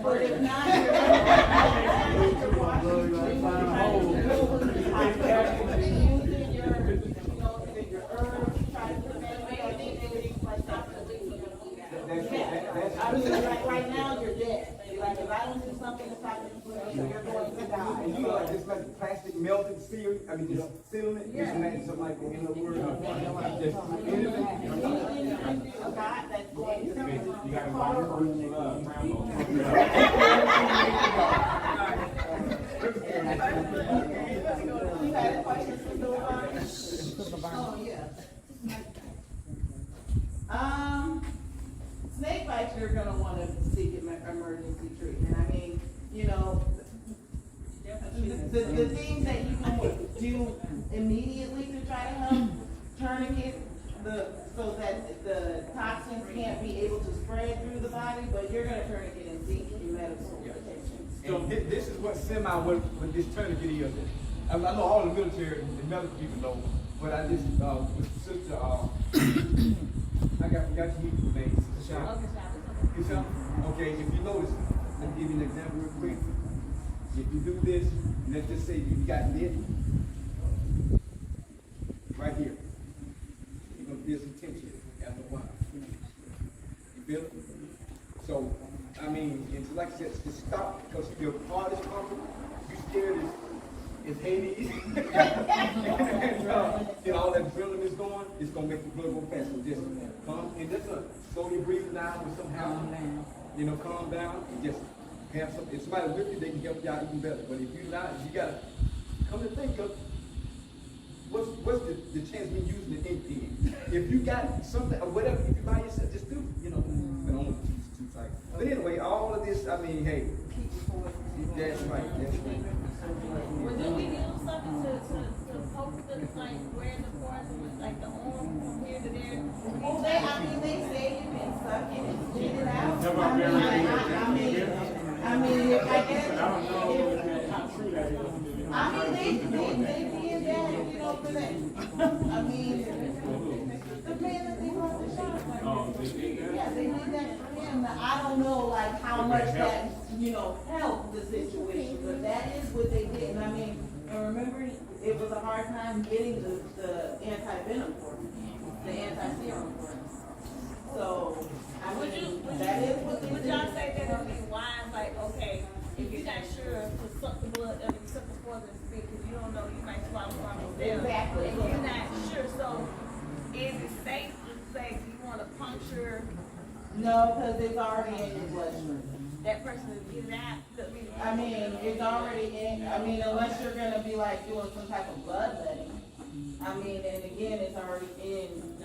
[SPEAKER 8] But if not, right now you're dead. Like if I don't do
[SPEAKER 5] melted seal, I mean, just sealing it, just imagine something like that, in other words. Just anything.
[SPEAKER 8] A guy that's going to.
[SPEAKER 7] You gotta buy your first, Rambo.
[SPEAKER 8] You had a question for Sylvana? Oh, yeah. Snake bites, you're gonna wanna seek emergency treatment. I mean, you know, the things that you can do immediately to try to help tourniquet so that the toxins can't be able to spread through the body, but you're gonna tourniquet and seek medical attention.
[SPEAKER 5] So this is what what this tourniquet is. I know all the military and medical people know, but I just, with Sister, I forgot to use the name, Sister Shalawam. Okay, if you notice, let me give you an example real quick. If you do this, let's just say you got lit right here. You're gonna feel some tension after a while. You feel it? So, I mean, it's like I said, just stop, because your heart is pumping, you scared it's Hades. And all that adrenaline is going, it's gonna make the blood go fast. So just come and just slow your breathing down with somehow, calm down and just have some. If somebody with you, they can help you out even better. But if you're not, you gotta come to think of what's the chance of me using the ink pen. If you got something or whatever, if you by yourself, just do it. But I don't want to teach too tight. But anyway, all of this, I mean, hey, that's right.
[SPEAKER 10] Well, do we use something to poke the, like, where the pores with, like, the arm from here to there?
[SPEAKER 8] Well, they say you can suck it and spit it out. I mean, if I guess, they did that, for that. I mean, the man that they brought the shot. Yeah, they did that for him. Now, I don't know, like, how much that, helped the situation, but that is what they did. And I mean, and remember, it was a hard time getting the anti-venom for him, the anti-serum for him. So, I mean, that is what they did.
[SPEAKER 10] Would y'all say that it would be wise, like, okay, if you're not sure to suck the blood, suck the poison spit, because you don't know, you might swallow from yourself.
[SPEAKER 8] Exactly.
[SPEAKER 10] And you're not sure, so is it safe to say you want to puncture?
[SPEAKER 8] No, because it's already in your bloodstream.
[SPEAKER 10] That person is getting out?
[SPEAKER 8] I mean, it's already in, unless you're gonna be like doing some type of bloodletting. I mean, and again, it's already in,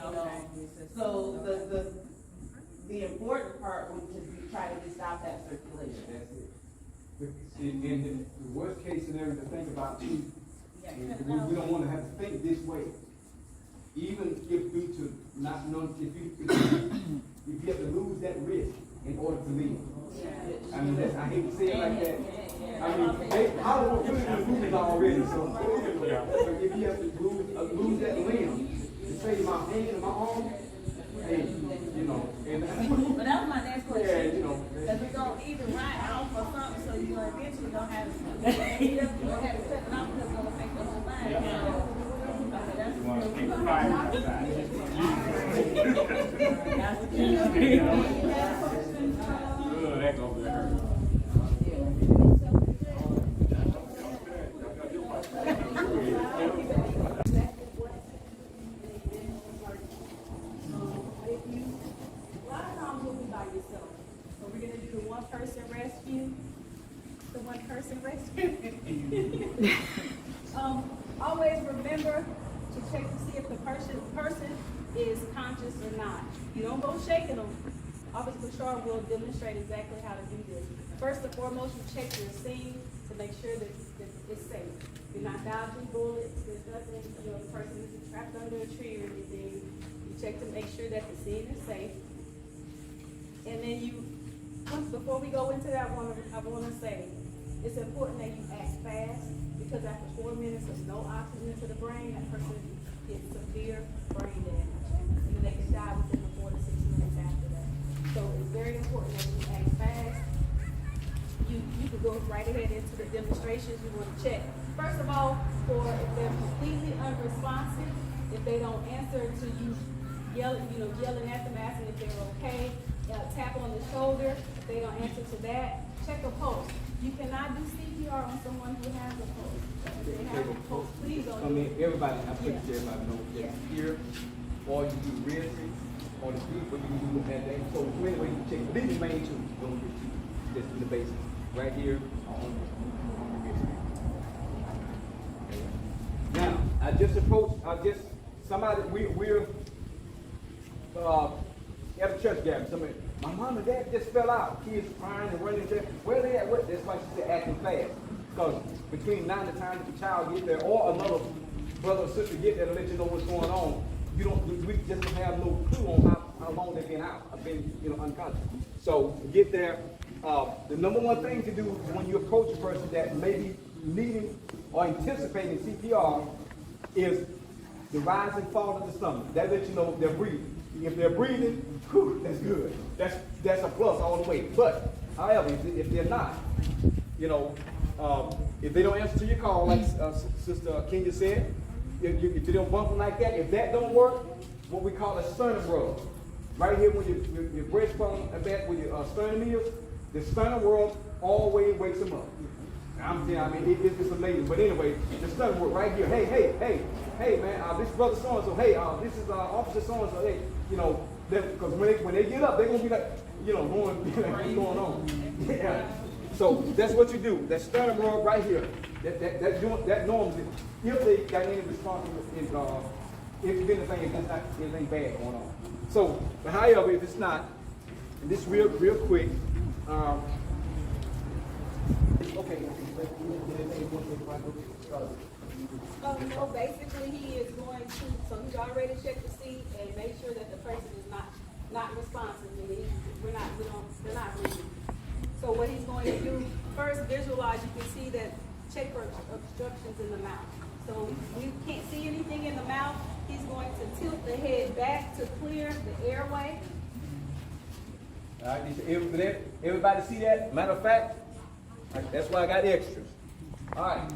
[SPEAKER 8] So the important part would just be try to stop that circulation.
[SPEAKER 5] That's it. In the worst case scenario to think about too, we don't want to have to think this way. Even if due to not knowing, if you have to lose that risk in order to live. I mean, I hate to say it like that. I mean, Hollywood put it in the movies already, so if you have to lose that limb to save my hand and my arm, hey, and
[SPEAKER 10] But that was my next question.
[SPEAKER 5] Yeah,
[SPEAKER 10] Because we're going to either ride off or something, so you're going to eventually don't have to, you're going to have to cut it off because it's going to take the whole body.
[SPEAKER 7] You want to keep the fire outside. Good, that goes there.
[SPEAKER 4] Person rescue, the one person rescue. Always remember to check to see if the person is conscious or not. You don't go shaking them. Officer Bashar will demonstrate exactly how to do this. First and foremost, you check your scene to make sure that it's safe. You're not dodging bullets. There's nothing, the person isn't trapped under a tree or anything. You check to make sure that the scene is safe. And then before we go into that, I want to say it's important that you act fast because after 4 minutes of no oxygen to the brain, that person gets severe brain damage, and then they can die within the 4 to 6 minutes after that. So it's very important that you act fast. You can go right ahead into the demonstrations. You want to check first of all for if they're completely unresponsive, if they don't answer to you yelling at them, asking if they're okay. Tap on the shoulder. If they don't answer to that, check a pulse. You cannot do CPR on someone who has a pulse. If they have a pulse, please don't
[SPEAKER 5] I
[SPEAKER 4] do
[SPEAKER 5] mean,
[SPEAKER 4] it.
[SPEAKER 5] everybody, I put
[SPEAKER 4] Yeah.
[SPEAKER 5] everybody know
[SPEAKER 4] Yeah.
[SPEAKER 5] that here, or you do resi, or the street, but you can do that day. So anyway, you check, these are the main two, don't get you, just do the basics, right here, on the now, I just approached, somebody, we're at a church gathering, somebody, my mom and dad just fell out, kids crying and running there, where they at, what, that's why she said acting fast, because between now and the time that the child get there, or another brother or sister get there to let you know what's going on, we just don't have no clue on how long they've been out, I've been, unconscious. So, get there, the number one thing to do when you approach a person that may be needing or anticipating CPR is the rise and fall of the stomach. That lets you know if they're breathing. If they're breathing, whew, that's good. That's a plus all the way. But, however, if they're not, if they don't answer to your call, like Sister Kenya said, if they don't bump them like that, if that don't work, what we call a sternum rub. Right here when your breastbone, where your sternum is, the sternum rub always wakes them up. I'm saying, it's amazing. But anyway, the sternum rub right here. Hey, man, this brother so-and-so. Hey, this is officer so-and-so. Hey, because when they get up, they're going to be like, going, what's going on? Yeah. So that's what you do. That sternum rub right here. That normally, if they got any response, if anything bad going on. So, but however, if it's not, and this real quick, okay.
[SPEAKER 4] No, basically he is going to, so he's already checked the seat and make sure that the person is not responsive. And they're not breathing. So what he's going to do, first visualize, you can see that check for obstructions in the mouth. So we can't see anything in the mouth. He's going to tilt the head back to clear the airway.
[SPEAKER 5] All right, everybody see that? Matter of fact, that's why I got extras. All right.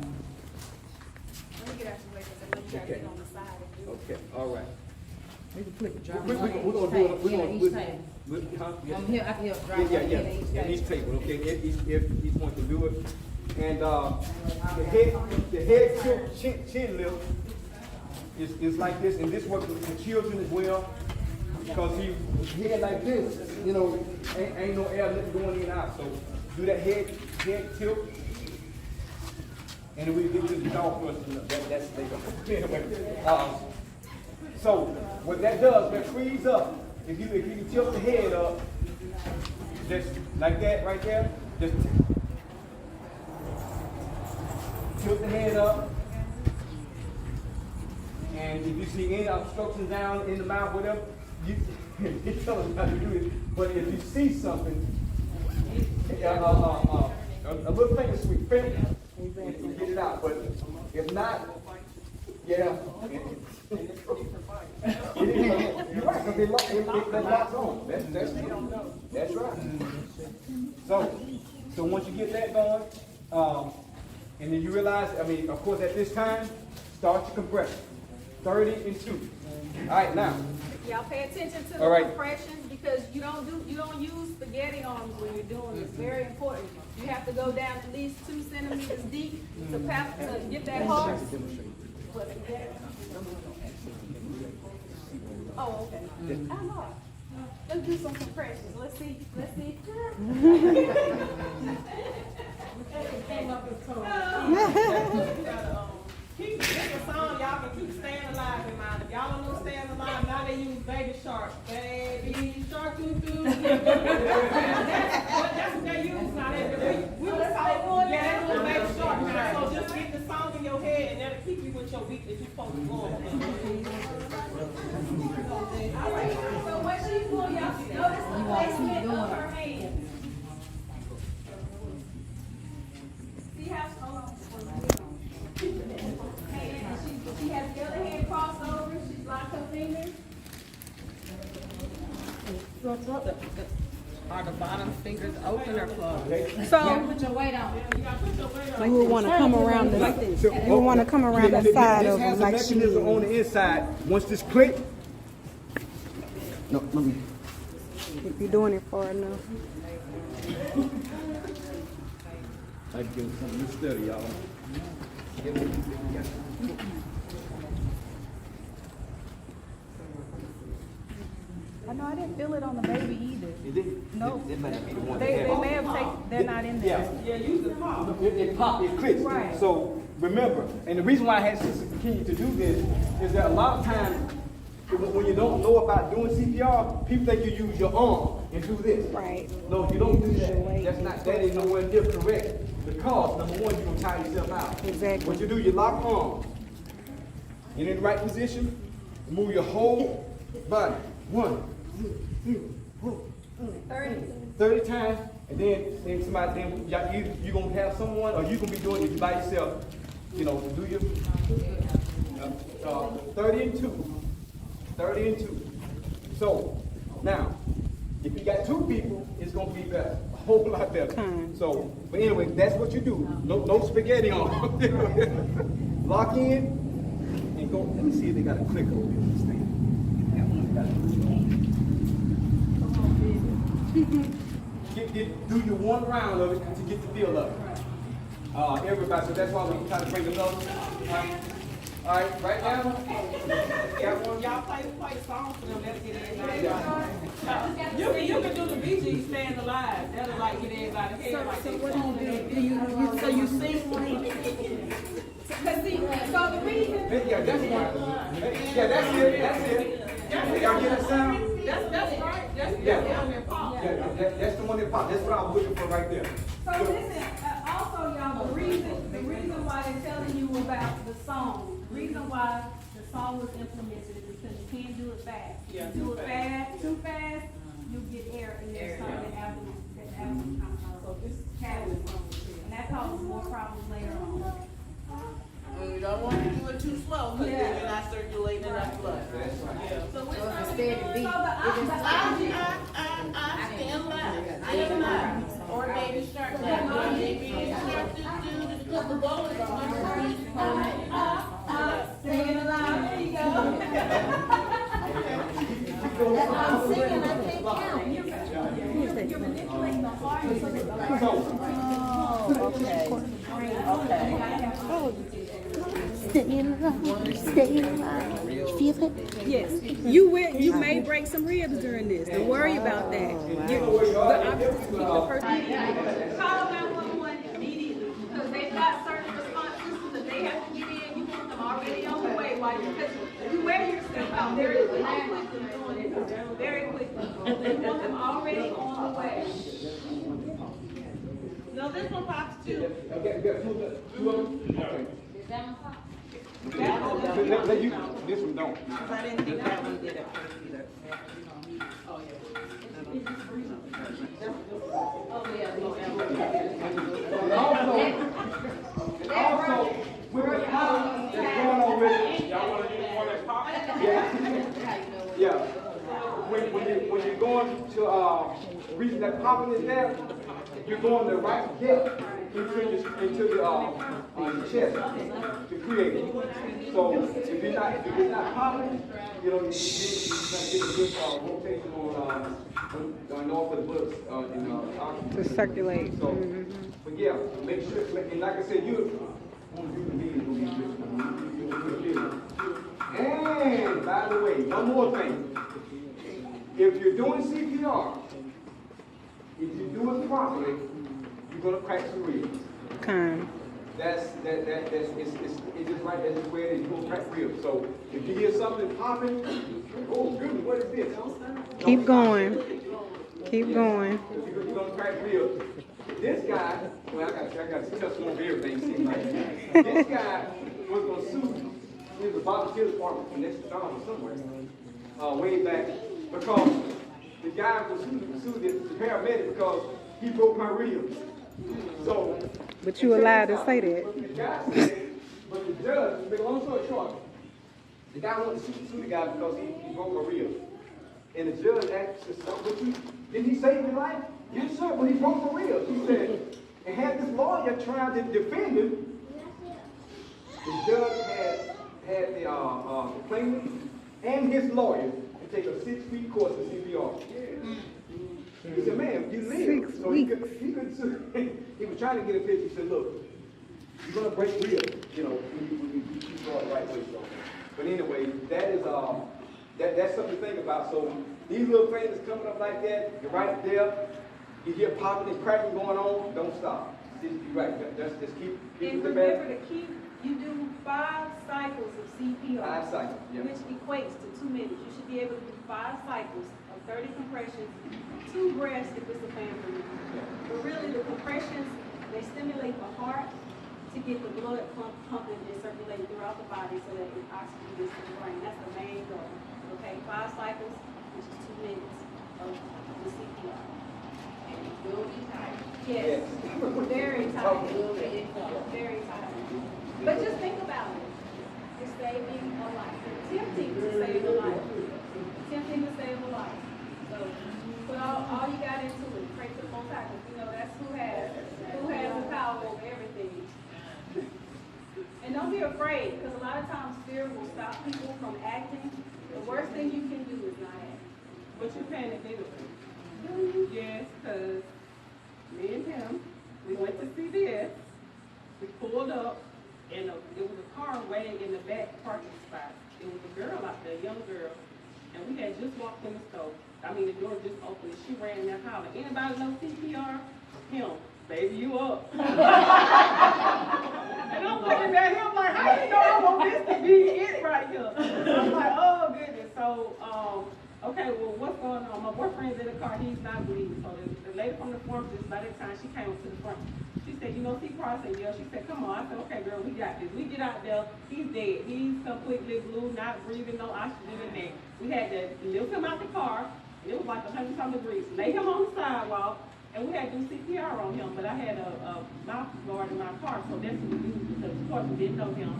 [SPEAKER 4] Let me get out the way because I know you gotta get on the side. And do it.
[SPEAKER 5] Okay, all right.
[SPEAKER 11] We can flip the driver.
[SPEAKER 5] We're gonna do it. We're gonna
[SPEAKER 11] each table. I'm here, I can help drive.
[SPEAKER 5] Yeah, each table, okay, if each one can do it. And the head tilt chin lift is like this, and this works with the children as well. Because he head like this, ain't no air going in and out. So do that head tilt. And then we get to the dog first. That's anyway. So what that does, that frees up. If you can tilt the head up, just like that right there, just tilt the head up. And if you see any obstructions down in the mouth, whatever, you tell us how to do it. But if you see something, a little finger sweep, and get it out. But if not, yeah. You're right, because it locks on. That's right. So once you get that going, and then you realize, of course, at this time, start your compression. 30 and 2. All right, now.
[SPEAKER 4] Y'all pay attention to the compression because you don't use spaghetti arms when you're doing this. Very important. You have to go down at least 2 centimeters deep to get that horse. Oh, okay. I know. Let's do some compressions. Let's see.
[SPEAKER 6] Keep the song, y'all can keep staying alive in mind. If y'all don't know staying alive, now they use Baby Shark. Baby Shark, doo-doo. That's what they use now. We was told, yeah, they use Baby Shark now. So just get the song in your head and that'll keep you with your beat that you're supposed to go on.
[SPEAKER 4] All right. So what she's doing, y'all notice the placement of her hands. See how she has the other hand crossed over. She's locked her fingers.
[SPEAKER 9] Are the bottom fingers open or closed?
[SPEAKER 11] So put your weight on.
[SPEAKER 9] You would want to come around the side
[SPEAKER 5] this
[SPEAKER 9] of
[SPEAKER 5] has
[SPEAKER 9] them
[SPEAKER 5] a
[SPEAKER 9] like she
[SPEAKER 5] mechanism on
[SPEAKER 9] is.
[SPEAKER 5] the inside. Once this click, no, let me.
[SPEAKER 9] If you're doing it far enough.
[SPEAKER 5] I'd give them something to study, y'all.
[SPEAKER 4] I know I didn't feel it on the baby either.
[SPEAKER 5] You did?
[SPEAKER 4] No.
[SPEAKER 5] They might be the one
[SPEAKER 4] They
[SPEAKER 5] that
[SPEAKER 4] may have taken, they're not in there.
[SPEAKER 5] Yeah.
[SPEAKER 6] Yeah, use the pop.
[SPEAKER 5] It pop, it clicks.
[SPEAKER 4] Right.
[SPEAKER 5] So remember, and the reason why I had Sister continue to do this is that a lot of times when you don't know about doing CPR, people think you use your arm and do this.
[SPEAKER 9] Right.
[SPEAKER 5] No, you don't do that. That ain't nowhere near correct. Because number one, you're gonna tire yourself out.
[SPEAKER 9] Exactly.
[SPEAKER 5] What you do, you lock arms. Get in the right position, move your whole body. 1, 2, 3, 30 times, and then somebody, either you're gonna have someone, or you're gonna be doing it by yourself. You know, do your 30 and 2. 30 and 2. So now, if you got 2 people, it's gonna be better, a whole lot better. So, but anyway, that's what you do. No spaghetti on. Lock in and go. Let me see if they got a clicker over this thing. Do your one round of it to get the feel of it. Everybody, so that's why we try to bring them up. All right, right now.
[SPEAKER 6] Y'all play the song for them. Let's get everybody. You can do the BG Stand Alive. That'll like get everybody head.
[SPEAKER 4] So what do you sing? Cause see, so the reason.
[SPEAKER 5] Yeah, that's one. Yeah, that's it. Y'all get the sound?
[SPEAKER 6] That's right. That's
[SPEAKER 5] Yeah.
[SPEAKER 6] the one that pop.
[SPEAKER 5] Yeah, that's the one that popped. That's what I was looking for right there.
[SPEAKER 4] So listen, also y'all, the reason why they're telling you about the song, the reason why the song was implemented is because you can't do it fast.
[SPEAKER 6] Yeah,
[SPEAKER 4] You do it too fast, you get air in your stomach that abdomen so this cavity, and that causes more problems later on.
[SPEAKER 8] And you don't want to do it too slow, because then you're not circulating enough blood.
[SPEAKER 4] So we're
[SPEAKER 11] So it's a
[SPEAKER 4] not
[SPEAKER 11] steady beat.
[SPEAKER 8] I stand alive. Or maybe start like, maybe start to do the ball is
[SPEAKER 4] staying alive, there you go.
[SPEAKER 11] I'm singing, I can't count.
[SPEAKER 4] You're manipulating the heart so that the
[SPEAKER 8] okay.
[SPEAKER 13] Stay alive. Feel it?
[SPEAKER 4] Yes, you may break some ribs during this. Don't worry about that. But I'm just keep the person. Call 911 immediately because they've got certain response systems that they have to get in. You want them already on the way because you wear yourself out very quickly doing it. Very quickly. You want them already on the way.
[SPEAKER 8] No, this one pops too.
[SPEAKER 5] Okay, two of them? Okay. This one don't.
[SPEAKER 8] I didn't think that one did it first either.
[SPEAKER 5] Also, with the pop that's going on with it.
[SPEAKER 7] Y'all wanna use one that pop?
[SPEAKER 5] Yeah. When you're going to reason that popping is there, you're going the right hip into your chest to create it. So if you're not popping, you know, you're not getting a good rotation on north of the books
[SPEAKER 9] To circulate.
[SPEAKER 5] So, but yeah, make sure. And like I said, you want to do the meeting. And by the way, one more thing. If you're doing CPR, if you do it properly, you're gonna crack some ribs. That's it's just right. That's just where it is. You're gonna crack ribs. So if you hear something popping, oh goodness, what is this?
[SPEAKER 9] Keep going. Keep going.
[SPEAKER 5] You're gonna crack ribs. This guy, well, I got to tell some more everything. Seems like this guy was gonna sue. He was a volunteer department for next job or somewhere, way back, because the guy was sued the paramedic because he broke my ribs. So,
[SPEAKER 9] But you allowed to say that.
[SPEAKER 5] the guy said, but the judge, to make a long story short, the guy wanted to sue the guy because he broke my ribs. And the judge asked, did he save his life? Yes, sir, but he broke my ribs. He said, and had this lawyer trying to defend him, the judge had the complainant and his lawyer to take a 6-week course of CPR. He said, man, you live. So he couldn't sue. He was trying to get a picture. He said, look, you're gonna break ribs, you know, when you go the right way. So. But anyway, that is that's something to think about. So these little things coming up like that, you're right there. You hear popping and cracking going on, don't stop. You're right. Just keep
[SPEAKER 4] And
[SPEAKER 5] the
[SPEAKER 4] remember
[SPEAKER 5] bad.
[SPEAKER 4] to you do 5 cycles of CPR.
[SPEAKER 5] 5 cycles, yeah.
[SPEAKER 4] Which equates to 2 minutes. You should be able to do 5 cycles of 30 compressions, 2 breaths if it's a family. But really the compressions, they stimulate the heart to get the blood pumping and circulating throughout the body so that the oxygen gets to the brain. That's the main goal. Okay, 5 cycles, which is 2 minutes of the CPR.
[SPEAKER 8] And it will be tight.
[SPEAKER 4] Yes, very tight.
[SPEAKER 8] Very
[SPEAKER 4] Very tight. But just think about it. It's saving a life. Attempting to save a life. Attempting to save a life. So put all you got into it. Pray to the Most High, because you know that's who has the power over everything. And don't be afraid, because a lot of times fear will stop people from acting. The worst thing you can do is not act.
[SPEAKER 6] But you panicked anyway. Yes, because me and him, we went to CVS, we pulled up, and it was a car waiting in the back parking spot. It was a girl out there, a young girl, and we had just walked in the store. I mean, the door just opened, and she ran in there hollering, anybody know CPR? Him, baby, you up. And I'm looking at him like, how you know I want this to be it right here? I'm like, oh goodness. So, okay, well, what's going on? My boyfriend's in the car, he's not bleeding. So the lady from the pharmacist, by that time, she came up to the front. She said, you know, CPR? I said, yeah. She said, come on. I said, okay, girl, we got this. We get out there, he's dead. He's completely blue, not breathing, no oxygen in there. We had to lift him out the car. It was like 100-some degrees. Lay him on the sidewalk, and we had to do CPR on him. But I had a mouth guard in my car, so that's what we used, because of course we didn't know him.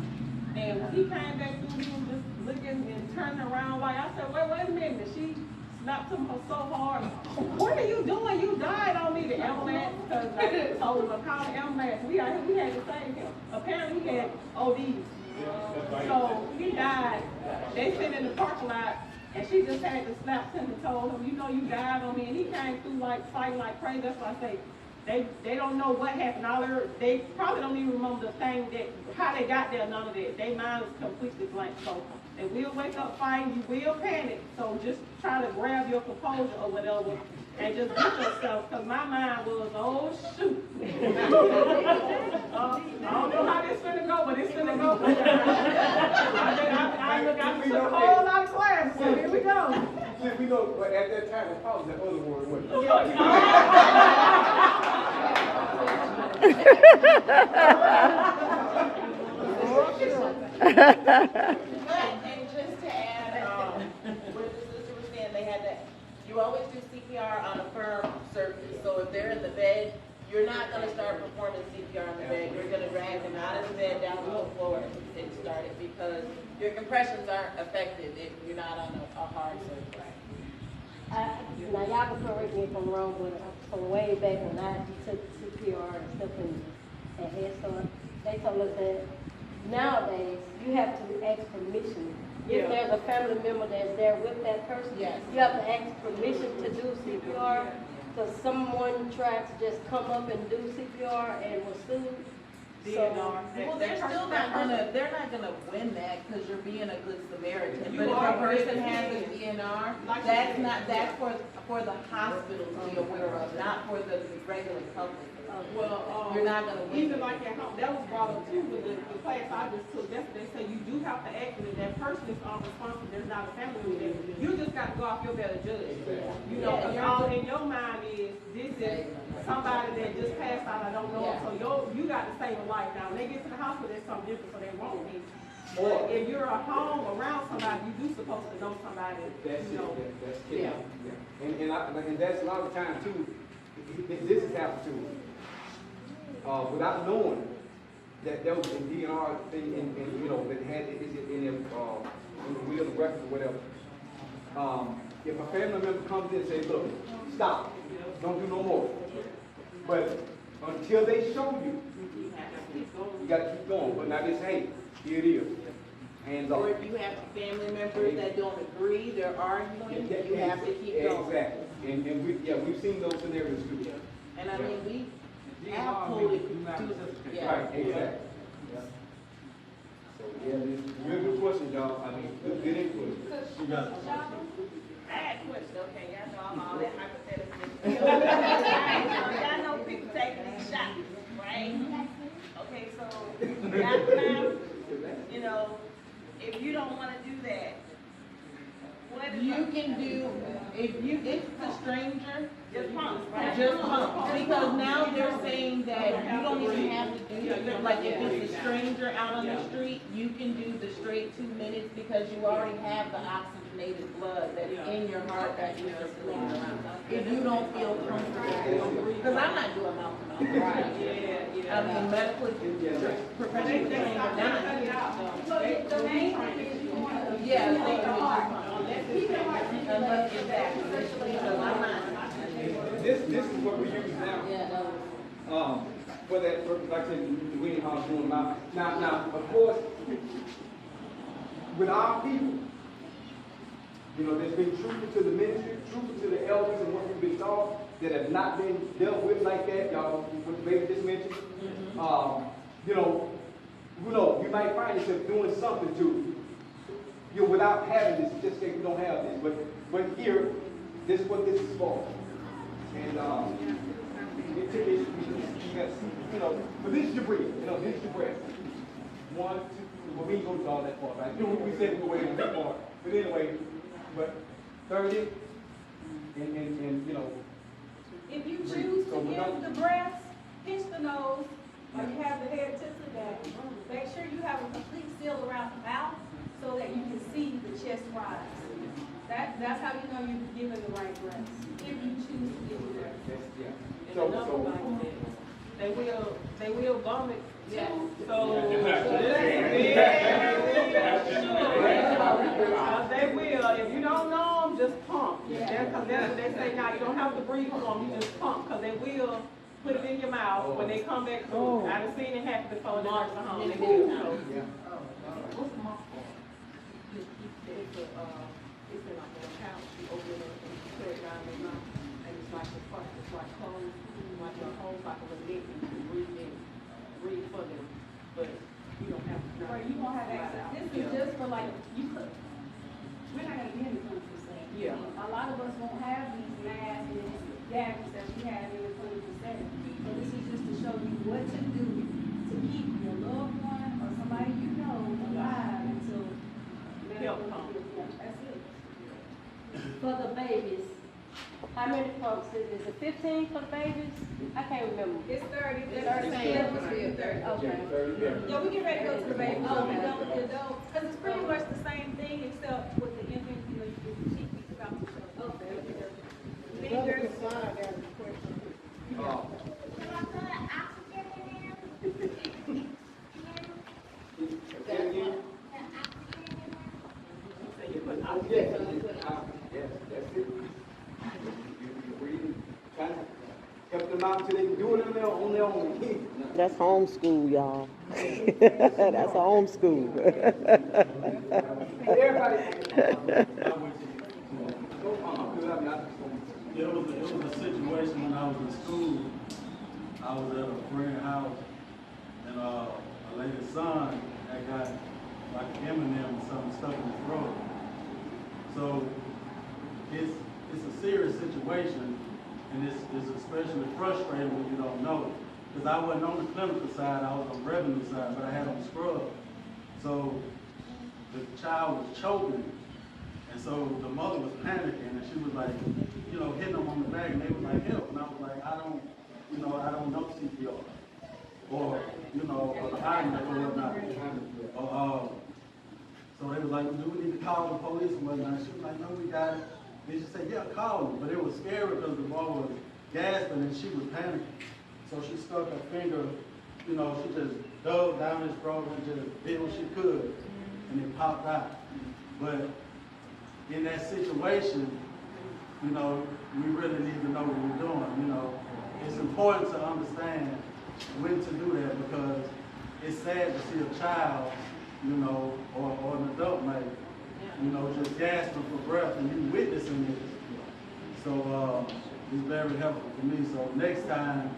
[SPEAKER 6] And when he came back through, he was just looking and turning around like, I said, wait a minute. She slapped him so hard. What are you doing? You died on me. The ambulance, because I told him to call the ambulance. We had to save him. Apparently he had ODs. So he died. They sitting in the parking lot, and she just had to slap him and told him, you know, you died on me. And he came through like fighting like crazy. That's why I say, they don't know what happened. They probably don't even remember the thing how they got there, none of that. Their mind was completely blank. So they will wake up fighting, you will panic. So just try to grab your composure or whatever and just get yourself, because my mind was, oh shoot. I don't know how this is gonna go, but it's gonna go. I took a whole lot of classes, so here we go.
[SPEAKER 5] We know, but at that time, it's probably the other word, wasn't it?
[SPEAKER 8] And just to add, where the sister was saying, you always do CPR on a firm surface. So if they're in the bed, you're not going to start performing CPR on the bed. You're going to drag them out of the bed down to the floor and start it, because your compressions aren't effective if you're not on a hard surface.
[SPEAKER 2] Now y'all can correct me if I'm wrong, but from way back when I took CPR and stuff and Head Start, they told us that nowadays you have to ask permission. If there's a family member that's there with that person, you have to ask permission to do CPR. Because someone tried to just come up and do CPR and was sued.
[SPEAKER 8] Well, they're still not gonna win that, because you're being a good Samaritan. But if a person has a DNR, that's for the hospital to be aware of, not for the regular public. You're not gonna win.
[SPEAKER 6] Even like at home, that was brought up too with the class I just took. That's what they say, you do have to act, and if that person is responsible, there's not a family with them. You just got to go off your better judge. You know, because all in your mind is, this is somebody that just passed out, I don't know, so you got to save a life. Now, when they get to the hospital, there's something different, so they won't be. But if you're at home around somebody, you do supposed to know somebody.
[SPEAKER 5] That's
[SPEAKER 6] you know.
[SPEAKER 5] That's key. And that's a lot of times too. This has happened too. Without knowing that there was a DNR thing, and you know that had it in the wheel of record or whatever. If a family member comes in and says, "Look, stop, don't do no more," but until they show you, you got to keep going. But now just, hey, here it is. Hands off.
[SPEAKER 8] Or if you have family members that don't agree, they're arguing, you have to keep going.
[SPEAKER 5] Exactly. And we've seen those scenarios too.
[SPEAKER 8] And I mean, we have coded, yeah.
[SPEAKER 5] Right, exactly. Yeah. So, yeah, this is a real good question, y'all. I mean, good input. You got it.
[SPEAKER 10] I had a question, okay, y'all know I'm all that hypothetical. Y'all know people taking these shots, right? Okay, so, now, you know, if you don't wanna do that, what is
[SPEAKER 8] You can do, if it's a stranger,
[SPEAKER 10] just pump, right?
[SPEAKER 8] just pump, because now they're saying that you don't even have to do, like, if it's a stranger out on the street, you can do the straight 2 minutes because you already have the oxygenated blood that's in your heart that you're circulating around. If you don't feel comfortable, because I'm not doing mouth to mouth, right? I mean, medically, professionally trained or not.
[SPEAKER 4] So the main thing is you want to.
[SPEAKER 8] Yeah, they unless it's that, because I'm not.
[SPEAKER 5] This is what we use now. For that, like I said, the weaning house doing mouth. Now, of course, with our people, you know, there's been truthful to the ministry, truthful to the elders and what we've been taught that have not been dealt with like that, y'all, what the baby just mentioned. You know, who knows, you might find yourself doing something to, you know, without having this, just say we don't have this, but here, this is what this is for. And it took it, you know, but this is your breathing, you know, this is your breath. 1, 2, well, we ain't go to all that part, right? You know, we said we were waiting on that part. But anyway, but 30, and you know.
[SPEAKER 4] If you choose to give the breath, pinch the nose, or you have the head tilted back, make sure you have a complete seal around the mouth so that you can see the chest rise. That's how you know you're giving the right breath, if you choose to give the breath.
[SPEAKER 5] Yeah.
[SPEAKER 6] And another thing is, they will vomit.
[SPEAKER 8] Yeah.
[SPEAKER 6] So, they will. If you don't know them, just pump. Because they say now you don't have to breathe for them, you just pump. Because they will put it in your mouth when they come back through. I've seen it happen before in the nursing home. They will.
[SPEAKER 8] What's the mark?
[SPEAKER 6] It's in like a pouch, you open it and you put it down in your mouth, and it's like the front, it's like closed, like your whole like a little neck, and you breathe in, breathe for them, but you don't have to.
[SPEAKER 4] Right, you won't have access. This is just for like, we're not gonna be in the 20%.
[SPEAKER 6] Yeah.
[SPEAKER 4] A lot of us won't have these masks and gadgets that we have in the 20%. So this is just to show you what to do to keep your loved one or somebody you know alive until medical comes. That's it.
[SPEAKER 2] For the babies, how many pumps is it 15 for the babies? I can't remember.
[SPEAKER 4] It's 30.
[SPEAKER 2] It's 30 still? Okay.
[SPEAKER 4] Yeah, we get ready to go to the baby. Oh, we done with the adult. Because it's pretty much the same thing except with the infant, you know, you get the cheek piece about to show. Okay. Fingers.
[SPEAKER 5] Help them out so they can do it on their own.
[SPEAKER 11] That's homeschool, y'all. That's homeschool.
[SPEAKER 12] It was a situation when I was in school. I was at a friend's house, and a lady's son had got like an M&M or something stuck in his throat. So it's a serious situation, and it's especially frustrating when you don't know. Because I wasn't on the clinical side, I was on the revenue side, but I had on scrub. So the child was choking, and so the mother was panicking, and she was like, you know, hitting them on the back, and they was like, help. And I was like, I don't know CPR. Or, you know, or the Heimlich or whatnot. So they was like, do we need to call the police and whatnot? She was like, no, we got it. And she said, yeah, call them. But it was scary because the mother was gasping and she was panicking. So she stuck her finger, you know, she just dug down his throat and just did what she could. And it popped out. But in that situation, you know, we really need to know what we're doing, you know. It's important to understand when to do that because it's sad to see a child, you know, or an adult maybe, you know, just gasping for breath and you witnessing it. So, it's very helpful for me, so next time,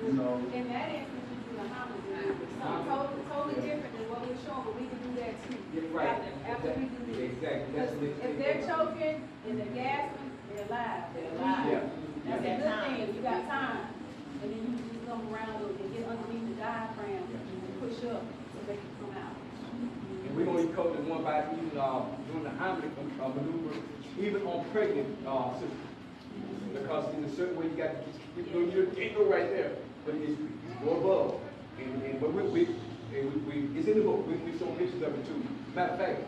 [SPEAKER 12] you know.
[SPEAKER 4] In that instance, you do the homicide, something totally different than what we're showing, but we can do that too.
[SPEAKER 5] Right.
[SPEAKER 4] After we do this.
[SPEAKER 5] Exactly. That's the next
[SPEAKER 4] If they're choking and they're gasping, they're alive.
[SPEAKER 8] They're alive.
[SPEAKER 5] Yeah.
[SPEAKER 4] That's a good thing, you got time. And then you just come around and get underneath the diaphragm and push up so they can come out.
[SPEAKER 5] And we're gonna be covering one by even doing the Heimlich maneuver, even on pregnant sisters. Because in a certain way you got you can't go right there, but it's go above. And but we it's in the book. We show pictures of it too. Matter of fact,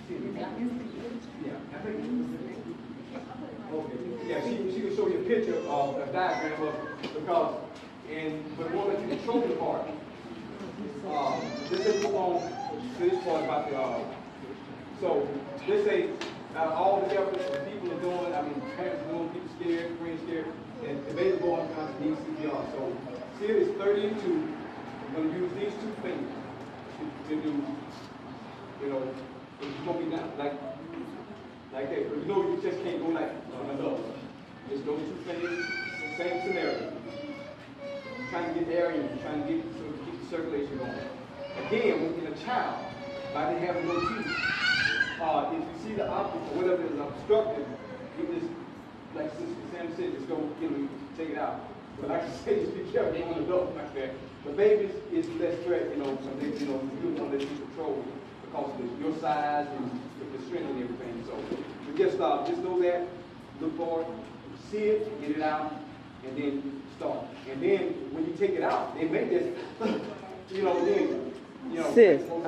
[SPEAKER 5] yeah, I think. Okay. Yeah, she can show you a picture of a diagram of because but more like the choking part. This is on this part about the so let's say all the efforts that people are doing, I mean parents are doing, people scared, friends scared, and the baby boy needs CPR. So see it's 30 and 2. We're gonna use these two fingers to do, you know, it's gonna be not like that. But you know you just can't go like another. Just those two fingers, same scenario. Trying to get the area, trying to get so keep the circulation going. Again, in a child, by they having no teeth, if you see the object or whatever is obstructed, you just, like Sister Sam said, just go, take it out. But like I say, just be careful on the adult like that. The babies is less threat, so they, you want to let you control because of your size and the strength and everything. So we just know that, look for it, see it, get it out, and then start. And then when you take it out, they make this,
[SPEAKER 11] Sis,
[SPEAKER 5] you don't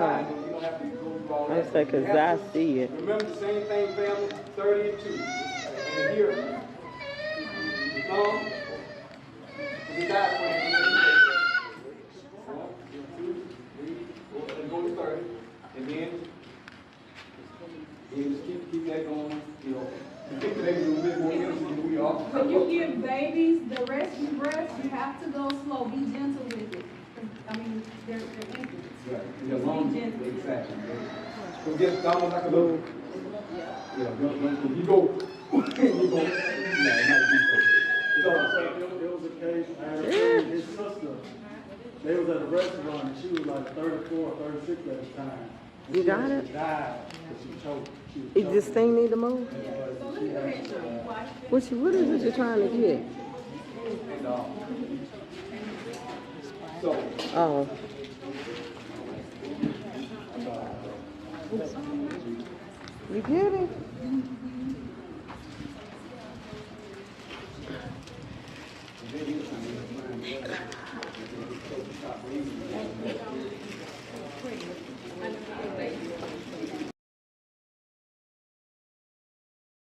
[SPEAKER 5] have to go through all that.
[SPEAKER 11] I say, cause I see it.
[SPEAKER 5] Remember the same thing, family, 30 and 2. And here, the thumb, the diaphragm, 1, 2, 3, 4, and go to 30. And then, you just keep that going, Make it a little bit more energy than we are.
[SPEAKER 4] When you give babies the rescue breath, you have to go slow, be gentle with it. I mean, they're infants.
[SPEAKER 5] Right.
[SPEAKER 4] Just be gentle.
[SPEAKER 5] Exactly. So just almost like a little. Yeah, if you go, you go.
[SPEAKER 12] There was a case, I had a friend, his sister, they was at a restaurant and she was like 34 or 36 at the time. And
[SPEAKER 11] You
[SPEAKER 12] she
[SPEAKER 11] got
[SPEAKER 12] actually
[SPEAKER 11] it?
[SPEAKER 12] died because she choked.
[SPEAKER 11] This thing need to move? What is it you're trying to get? Oh. You get it?